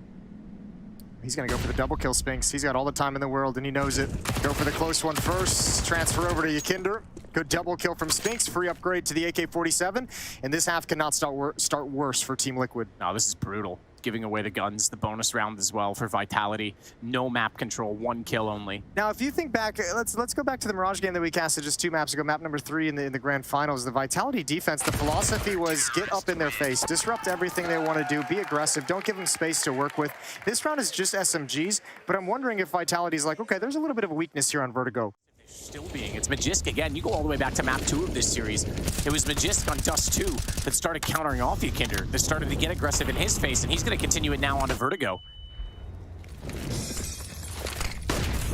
He's going to go for the double kill, Spinks. He's got all the time in the world, and he knows it. Go for the close one first. Transfer over to Yukinda. Good double kill from Spinks. Free upgrade to the AK-47. And this half cannot start worse for Team Liquid. No, this is brutal. Giving away the guns, the bonus round as well for Vitality. No map control, 1 kill only. Now, if you think back, let's go back to the Mirage game that we casted just 2 maps ago. Map number 3 in the grand finals. The Vitality defense, the philosophy was get up in their face, disrupt everything they want to do, be aggressive, don't give them space to work with. This round is just SMGs, but I'm wondering if Vitality's like, okay, there's a little bit of a weakness here on Vertigo. Still being, it's Magisk again. You go all the way back to map 2 of this series. It was Magisk on Dust 2 that started countering off Yukinda, that started to get aggressive in his face, and he's going to continue it now onto Vertigo.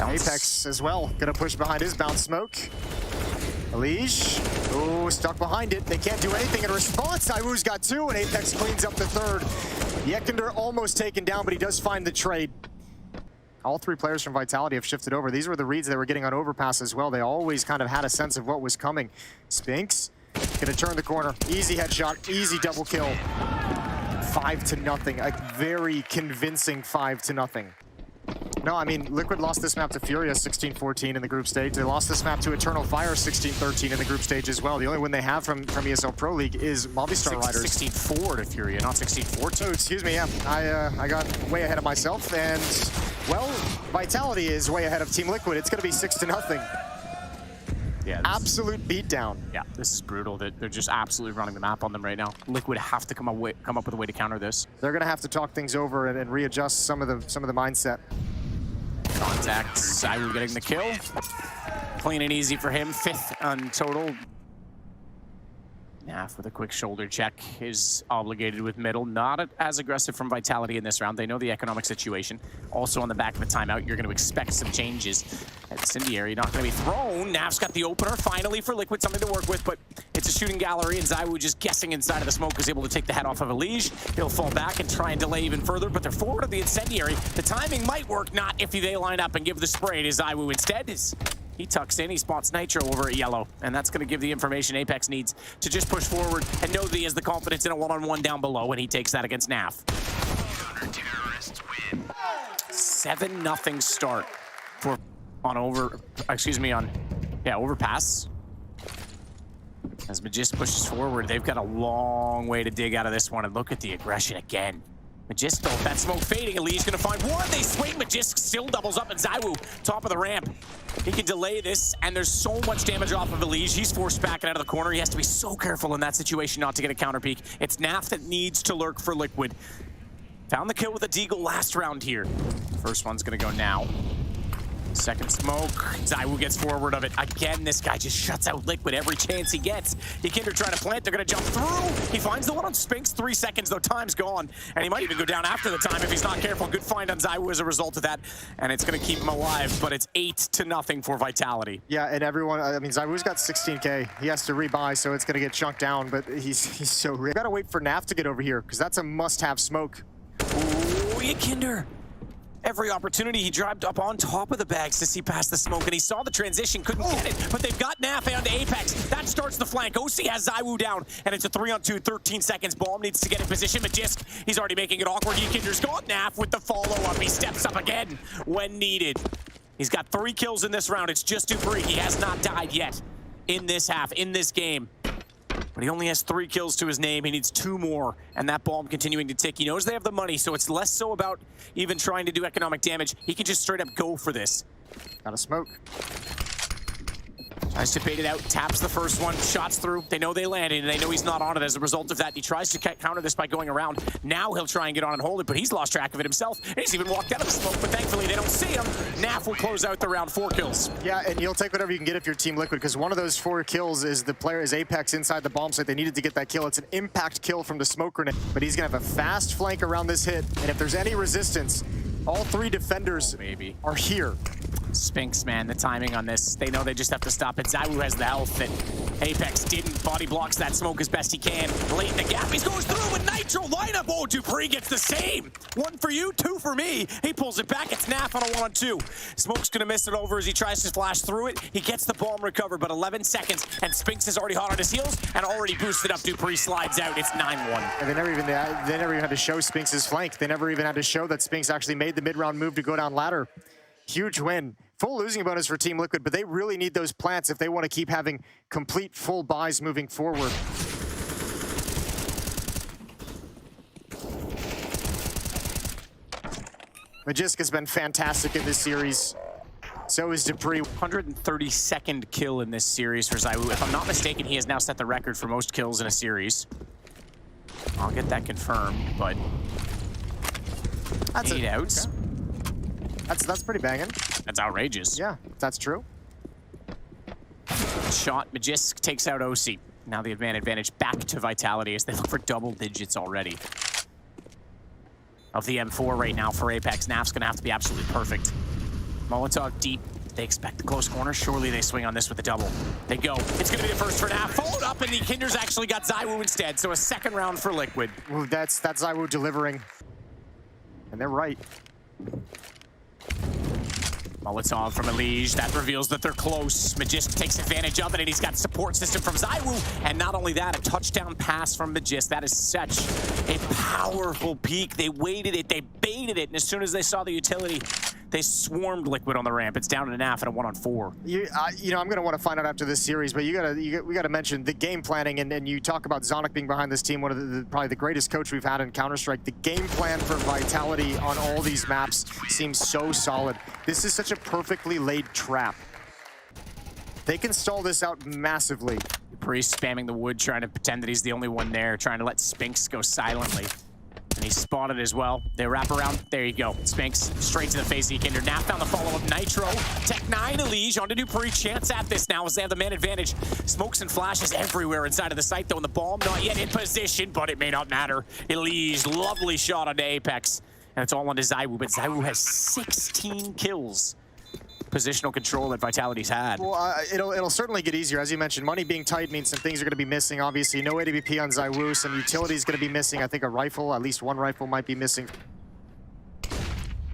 Apex as well, gonna push behind his bounce smoke. Elige, oh, stuck behind it. They can't do anything in response. Zywoo's got 2, and Apex cleans up the 3rd. Yukinda almost taken down, but he does find the trade. All 3 players from Vitality have shifted over. These were the reads they were getting on Overpass as well. They always kind of had a sense of what was coming. Spinks gonna turn the corner. Easy headshot, easy double kill. 5-0, a very convincing 5-0. No, I mean, Liquid lost this map to Furia 16-14 in the group stage. They lost this map to Eternal Fire 16-13 in the group stage as well. The only win they have from ESL Pro League is Movistar Riders. 16-4 to Furia, not 16-14. Oh, excuse me, yeah. I got way ahead of myself, and, well, Vitality is way ahead of Team Liquid. It's going to be 6-0. Yeah, absolute beatdown. Yeah, this is brutal. They're just absolutely running the map on them right now. Liquid have to come up with a way to counter this. They're going to have to talk things over and readjust some of the mindset. Contact, Zywoo getting the kill. Clean and easy for him, 5th on total. Naf with a quick shoulder check is obligated with middle. Not as aggressive from Vitality in this round. They know the economic situation. Also on the back of the timeout, you're going to expect some changes. Incendiary not going to be thrown. Naf's got the opener finally for Liquid, something to work with, but it's a shooting gallery, and Zywoo just guessing inside of the smoke is able to take the head off of Elige. He'll fall back and try and delay even further, but they're forward of the Incendiary. The timing might work, not if they line up and give the spray to Zywoo instead. He tucks in, he spots Nitro over at yellow, and that's going to give the information Apex needs to just push forward and know that he has the confidence in a one-on-one down below, and he takes that against Naf. 7-0 start for Overpass. As Magisk pushes forward, they've got a long way to dig out of this one, and look at the aggression again. Magisk, though, that smoke fading, Elige's gonna find one. They swing, Magisk still doubles up, and Zywoo, top of the ramp. He can delay this, and there's so much damage off of Elige. He's forced back and out of the corner. He has to be so careful in that situation not to get a counter peek. It's Naf that needs to lurk for Liquid. Found the kill with a Deagle last round here. First one's gonna go now. Second smoke. Zywoo gets forward of it. Again, this guy just shuts out Liquid every chance he gets. Ikinder trying to plant. They're going to jump through. He finds the one on Spinks. 3 seconds, though. Time's gone. And he might even go down after the time if he's not careful. Good find on Zywoo as a result of that. And it's going to keep him alive. But it's 8-0 for Vitality. Yeah, and everyone, I mean, Zywoo's got 16K. He has to rebuy, so it's going to get chunked down. But he's so rich. Got to wait for Naf to get over here, because that's a must-have smoke. Ooh, Ikinder. Every opportunity, he dropped up on top of the bags to see past the smoke, and he saw the transition, couldn't get it, but they've got Naf onto Apex. That starts the flank. OC has Zywoo down, and it's a 3-on-2, 13 seconds. Bomb needs to get in position. Magisk, he's already making it awkward. Ikinder's got Naf with the follow-up. He steps up again when needed. He's got 3 kills in this round. It's just dupreeh. He has not died yet in this half, in this game. But he only has 3 kills to his name. He needs 2 more, and that bomb continuing to tick. He knows they have the money, so it's less so about even trying to do economic damage. He can just straight up go for this. Got a smoke. Tries to bait it out, taps the first one, shots through. They know they landed, and they know he's not on it as a result of that. He tries to counter this by going around. Now he'll try and get on and hold it, but he's lost track of it himself. And he's even walked out of the smoke, but thankfully they don't see him. Naf will close out the round. 4 kills. Yeah, and you'll take whatever you can get if you're Team Liquid, because one of those 4 kills is the player is Apex inside the bomb site. They needed to get that kill. It's an impact kill from the smoke grenade, but he's going to have a fast flank around this hit, and if there's any resistance, all 3 defenders are here. Spinks, man, the timing on this. They know they just have to stop it. Zywoo has the health that Apex didn't. Body blocks that smoke as best he can. Late in the gap, he goes through with Nitro lineup. Oh, dupreeh gets the same. 1 for you, 2 for me. He pulls it back. It's Naf on a 1-on-2. Smoke's gonna miss it over as he tries to flash through it. He gets the bomb recovered, but 11 seconds, and Spinks is already hot on his heels and already boosted up. dupreeh slides out. It's 9-1. And they never even had to show Spinks' flank. They never even had to show that Spinks actually made the mid-round move to go down ladder. Huge win. Full losing bonus for Team Liquid, but they really need those plants if they want to keep having complete full buys moving forward. Magisk has been fantastic in this series. So is dupreeh. 132nd kill in this series for Zywoo. If I'm not mistaken, he has now set the record for most kills in a series. I'll get that confirmed, but That's 8 outs. Okay. That's pretty banging. That's outrageous. Yeah, that's true. Shot. Magisk takes out OC. Now the advantage back to Vitality as they look for double digits already. Of the M4 right now for Apex. Naf's going to have to be absolutely perfect. Molotov deep. They expect the close corner. Surely they swing on this with a double. They go. It's going to be the first for Naf. Followed up, and the Kinder's actually got Zywoo instead. So a second round for Liquid. Ooh, that's Zywoo delivering. And they're right. Molotov from Elige, that reveals that they're close. Magisk takes advantage of it, and he's got support system from Zywoo. And not only that, a touchdown pass from Magisk. That is such a powerful peek. They waited it, they baited it, and as soon as they saw the utility, they swarmed Liquid on the ramp. It's down to Naf at a 1-on-4. You know, I'm going to want to find out after this series, but we got to mention the game planning, and you talk about Zonic being behind this team, one of probably the greatest coach we've had in Counter-Strike. The game plan for Vitality on all these maps seems so solid. This is such a perfectly laid trap. They can stall this out massively. dupreeh spamming the wood, trying to pretend that he's the only one there, trying to let Spinks go silently. And he's spotted as well. They wrap around. There you go. Spinks straight to the face of Ikinder. Naf found the follow-up. Nitro. Tech 9 Elige onto dupreeh. Chance at this now as they have the man advantage. Smokes and flashes everywhere inside of the site, though, and the bomb not yet in position, but it may not matter. Elige, lovely shot onto Apex. And it's all onto Zywoo, but Zywoo has 16 kills. Positional control that Vitality's had. Well, it'll certainly get easier. As you mentioned, money being tight means some things are going to be missing. Obviously, no AWP on Zywoo. Some utility is going to be missing. I think a rifle, at least one rifle, might be missing.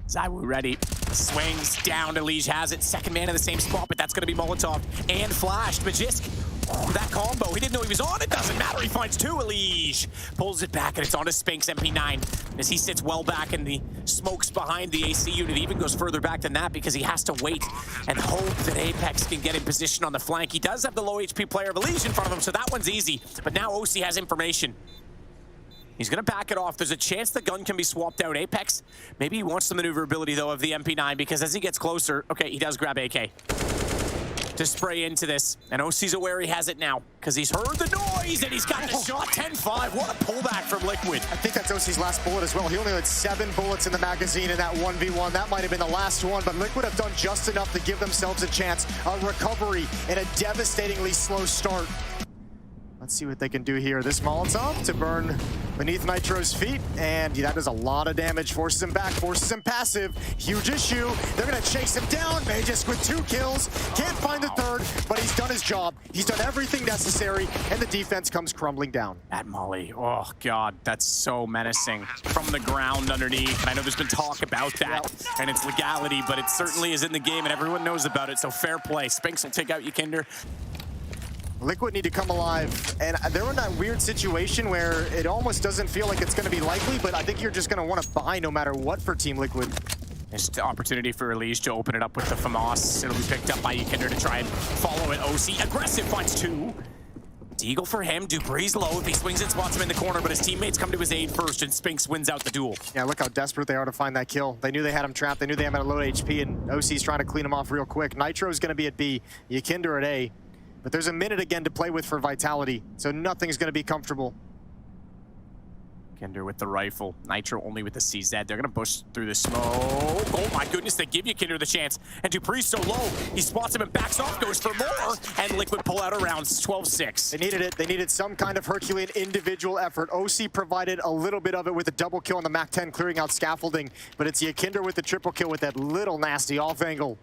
Zywoo ready. Swings down. Elige has it. Second man in the same spot, but that's going to be Molotov and flashed. Magisk. Oh, that combo. He didn't know he was on. It doesn't matter. He finds 2. Elige pulls it back, and it's on to Spinks MP9 as he sits well back in the smokes behind the AC unit. He even goes further back than that because he has to wait and hope that Apex can get in position on the flank. He does have the low HP player of Elige in front of him, so that one's easy. But now OC has information. He's going to back it off. There's a chance the gun can be swapped out. Apex, maybe he wants the maneuverability, though, of the MP9 because as he gets closer, okay, he does grab AK. to spray into this. And OC's aware he has it now, because he's heard the noise, and he's got the shot. 10-5, what a pullback from Liquid. I think that's OC's last bullet as well. He only had 7 bullets in the magazine in that 1v1. That might have been the last one, but Liquid have done just enough to give themselves a chance, a recovery, and a devastatingly slow start. Let's see what they can do here. This Molotov to burn beneath Nitro's feet, and that does a lot of damage. Forces him back, forces him passive. Huge issue. They're gonna chase him down. Magisk with 2 kills. Can't find the third, but he's done his job. He's done everything necessary, and the defense comes crumbling down. That molly, oh God, that's so menacing. From the ground underneath. I know there's been talk about that and its legality, but it certainly is in the game, and everyone knows about it, so fair play. Spinks will take out Ykinder. Liquid need to come alive, and they're in that weird situation where it almost doesn't feel like it's going to be likely, but I think you're just going to want to buy no matter what for Team Liquid. There's the opportunity for Elise to open it up with the FAMAS. It'll be picked up by Ykinder to try and follow it. OC, aggressive, finds 2. Deagle for him, Dupree's low. If he swings it, spots him in the corner, but his teammates come to his aid first, and Spinks wins out the duel. Yeah, look how desperate they are to find that kill. They knew they had him trapped. They knew they had him at low HP, and OC's trying to clean him off real quick. Nitro's going to be at B, Ykinder at A. But there's a minute again to play with for Vitality, so nothing's going to be comfortable. Ykinder with the rifle. Nitro only with the CZ. They're going to push through the smoke. Oh my goodness, they give Ykinder the chance. And Dupree's so low, he spots him and backs off, goes for more, and Liquid pull out around 12-6. They needed it. They needed some kind of Herculean individual effort. OC provided a little bit of it with a double kill on the MAC-10, clearing out scaffolding, but it's Ykinder with the triple kill with that little nasty off angle.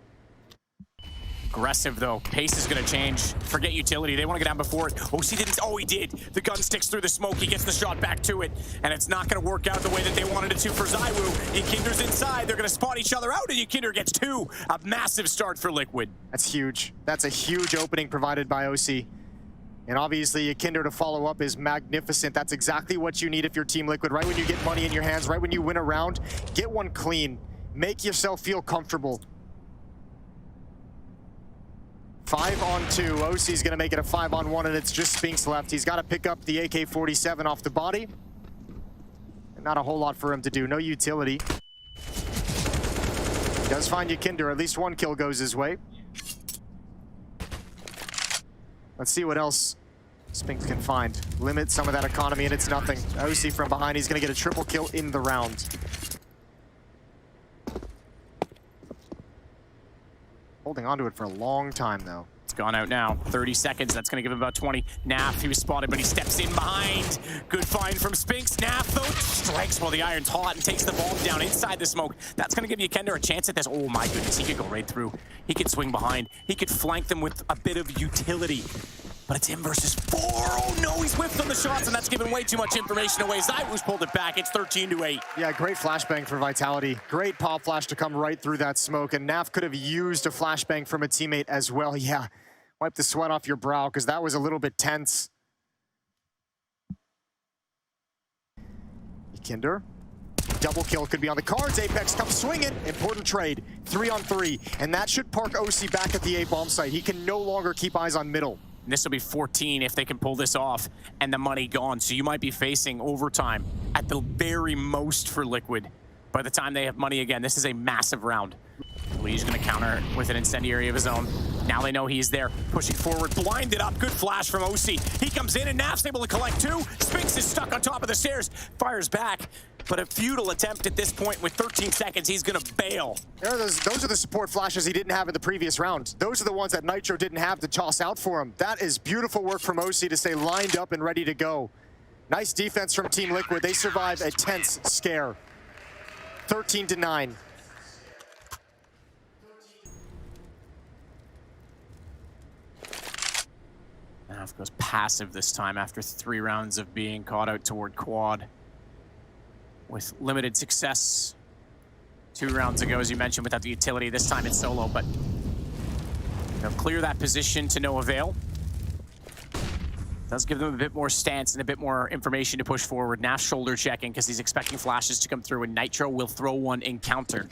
Aggressive though. Pace is going to change. Forget utility. They want to get down before it. OC didn't. Oh, he did. The gun sticks through the smoke. He gets the shot back to it. And it's not going to work out the way that they wanted it to for ZywOo. Ykinder's inside. They're going to spot each other out, and Ykinder gets 2. A massive start for Liquid. That's huge. That's a huge opening provided by OC. And obviously, Ykinder to follow up is magnificent. That's exactly what you need if you're Team Liquid. Right when you get money in your hands, right when you win a round, get one clean. Make yourself feel comfortable. 5-on-2. OC's gonna make it a 5-on-1, and it's just Spinks left. He's got to pick up the AK-47 off the body. And not a whole lot for him to do. No utility. He does find Ykinder. At least 1 kill goes his way. Let's see what else Spinks can find. Limit some of that economy, and it's nothing. OC from behind. He's gonna get a triple kill in the round. Holding onto it for a long time, though. It's gone out now. 30 seconds. That's going to give him about 20. Naf, he was spotted, but he steps in behind. Good find from Spinks. Naf, though, strikes while the iron's hot and takes the bomb down inside the smoke. That's going to give Ykinder a chance at this. Oh, my goodness. He could go right through. He could swing behind. He could flank them with a bit of utility. But it's him versus 4. Oh, no, he's whiffed on the shots, and that's giving way too much information away. ZywOo's pulled it back. It's 13-8. Yeah, great flashbang for Vitality. Great pop flash to come right through that smoke, and Naf could have used a flashbang from a teammate as well. Yeah, wipe the sweat off your brow, because that was a little bit tense. Ykinder. Double kill could be on the cards. Apex comes swinging. Important trade. 3-on-3. And that should park OC back at the A-bomb site. He can no longer keep eyes on middle. This will be 14 if they can pull this off, and the money gone. So you might be facing overtime at the very most for Liquid. By the time they have money again, this is a massive round. Lee's going to counter with an incendiary of his own. Now they know he's there, pushing forward, blinded up. Good flash from OC. He comes in, and Naf's able to collect 2. Spinks is stuck on top of the stairs, fires back. But a futile attempt at this point with 13 seconds. He's going to bail. Those are the support flashes he didn't have in the previous round. Those are the ones that Nitro didn't have to toss out for him. That is beautiful work from OC to stay lined up and ready to go. Nice defense from Team Liquid. They survive a tense scare. 13-9. Naf goes passive this time after 3 rounds of being caught out toward quad. With limited success 2 rounds ago, as you mentioned, without the utility. This time it's solo, but they'll clear that position to no avail. Does give them a bit more stance and a bit more information to push forward. Naf shoulder checking because he's expecting flashes to come through, and Nitro will throw one in counter.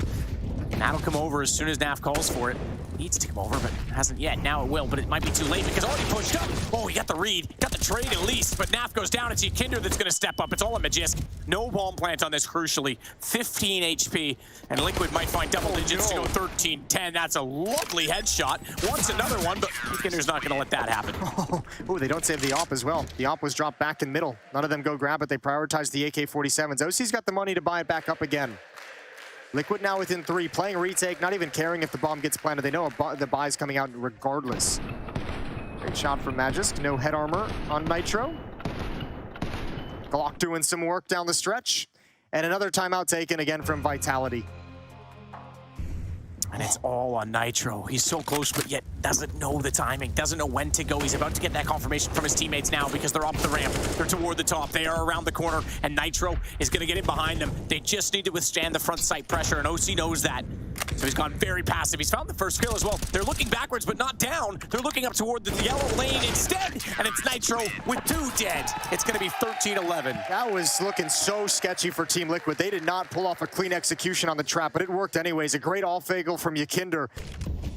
And that'll come over as soon as Naf calls for it. Needs to come over, but hasn't yet. Now it will, but it might be too late because already pushed up. Oh, he got the read, got the trade at least, but Naf goes down. It's Kinder that's going to step up. It's all a Magisk. No bomb plant on this, crucially. 15 HP, and Liquid might find double digits to go 13-10. That's a lovely headshot. Wants another one, but Kinder's not going to let that happen. Oh, they don't save the op as well. The op was dropped back in middle. None of them go grab it. They prioritize the AK-47s. OC's got the money to buy it back up again. Liquid now within 3, playing retake, not even caring if the bomb gets planted. They know the buy's coming out regardless. Great shot from Magisk. No head armor on Nitro. Glock doing some work down the stretch. And another timeout taken again from Vitality. And it's all on Nitro. He's so close, but yet doesn't know the timing, doesn't know when to go. He's about to get that confirmation from his teammates now because they're up the ramp. They're toward the top. They are around the corner, and Nitro is going to get in behind them. They just need to withstand the front sight pressure, and OC knows that. So he's gone very passive. He's found the first kill as well. They're looking backwards, but not down. They're looking up toward the yellow lane instead, and it's Nitro with 2 dead. It's going to be 13-11. That was looking so sketchy for Team Liquid. They did not pull off a clean execution on the trap, but it worked anyways. A great all-fagel from Yakinder.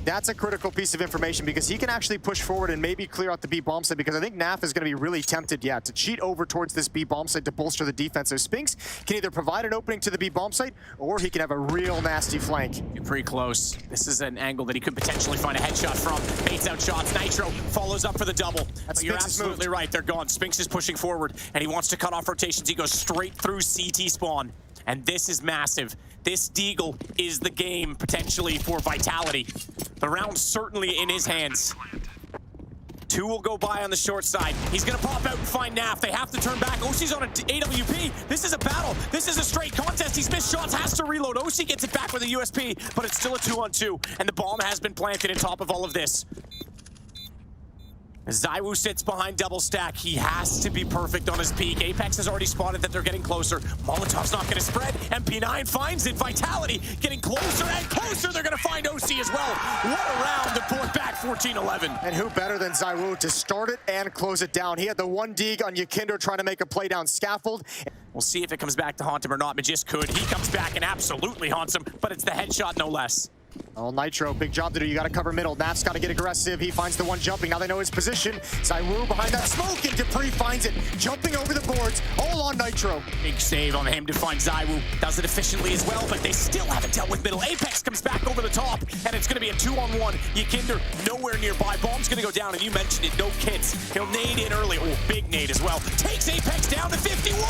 That's a critical piece of information because he can actually push forward and maybe clear out the B bomb site because I think Naf is going to be really tempted, to cheat over towards this B bomb site to bolster the defense. So Spinks can either provide an opening to the B bomb site or he can have a real nasty flank. You're pretty close. This is an angle that he could potentially find a headshot from. Baits out shots. Nitro follows up for the double. But you're absolutely right. They're gone. Spinks is pushing forward and he wants to cut off rotations. He goes straight through CT spawn. And this is massive. This Deagle is the game, potentially, for Vitality. The round's certainly in his hands. 2 will go by on the short side. He's gonna pop out and find Naf. They have to turn back. OC's on an AWP. This is a battle. This is a straight contest. He's missed shots, has to reload. OC gets it back with a USP, but it's still a 2-on-2, and the bomb has been planted on top of all of this. ZywOo sits behind double stack. He has to be perfect on his peak. Apex has already spotted that they're getting closer. Molotov's not going to spread. MP9 finds it. Vitality getting closer and closer. They're going to find OC as well. What a round to pull it back 14-11. And who better than ZywOo to start it and close it down? He had the 1 dig on Yakinder trying to make a play down scaffold. We'll see if it comes back to haunt him or not. Magisk could. He comes back and absolutely haunts him, but it's the headshot no less. Oh, Nitro, big job to do. You got to cover middle. Naf's got to get aggressive. He finds the one jumping. Now they know his position. ZywOo behind that smoke, and Dupree finds it. Jumping over the boards, all on Nitro. Big save on him to find ZywOo. Does it efficiently as well, but they still haven't dealt with middle. Apex comes back over the top, and it's going to be a 2-on-1. Yakinder nowhere nearby. Bomb's going to go down, and you mentioned it. No kits. He'll nade in early. Oh, big nade as well. Takes Apex down to 51.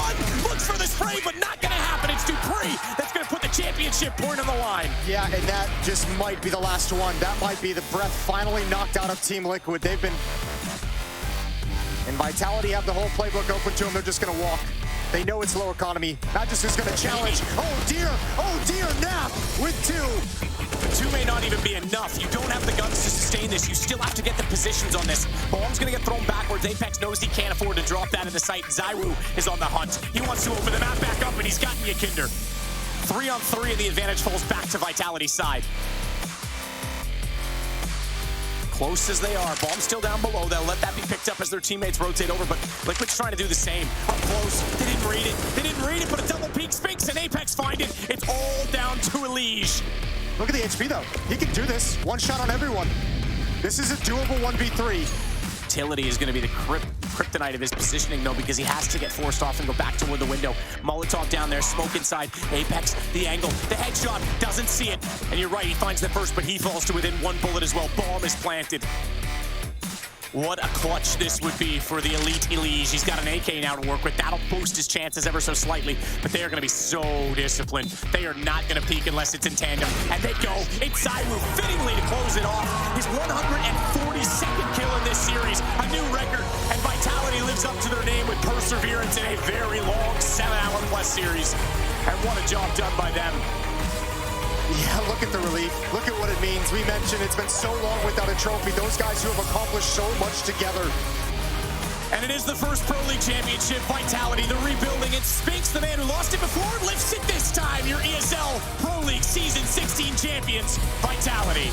Looks for the spray, but not going to happen. It's Dupree that's going to put the championship point on the line. Yeah, and that just might be the last one. That might be the breath finally knocked out of Team Liquid. They've been... And Vitality have the whole playbook open to them. They're just going to walk. They know it's low economy. Magisk is going to challenge. Oh dear, Naf with 2. 2 may not even be enough. You don't have the guns to sustain this. You still have to get the positions on this. Bomb's going to get thrown backwards. Apex knows he can't afford to drop that in the sight. ZywOo is on the hunt. He wants to open the map back up, and he's gotten Yakinder. 3-on-3, and the advantage falls back to Vitality's side. Close as they are, bomb still down below. They'll let that be picked up as their teammates rotate over, but Liquid's trying to do the same. Up close, they didn't read it, but a double peek. Spinks and Apex find it. It's all down to Elige. Look at the HP though. He can do this. 1 shot on everyone. This is a doable 1v3. Utility is going to be the kryptonite of his positioning, though, because he has to get forced off and go back toward the window. Molotov down there, smoke inside. Apex, the angle, the headshot, doesn't see it. And you're right, he finds the first, but he falls to within 1 bullet as well. Bomb is planted. What a clutch this would be for the elite Elige. He's got an AK now to work with. That'll boost his chances ever so slightly, but they are going to be so disciplined. They are not going to peek unless it's in tandem. And they go. It's ZywOo fittingly to close it off. His 142nd kill in this series. A new record. And Vitality lives up to their name with perseverance in a very long 7-hour+ series. And what a job done by them. Yeah, look at the relief. Look at what it means. We mentioned it's been so long without a trophy. Those guys who have accomplished so much together. And it is the first Pro League Championship. Vitality, the rebuilding. It's Spinks, the man who lost it before, lifts it this time. Your ESL Pro League Season 16 champions, Vitality.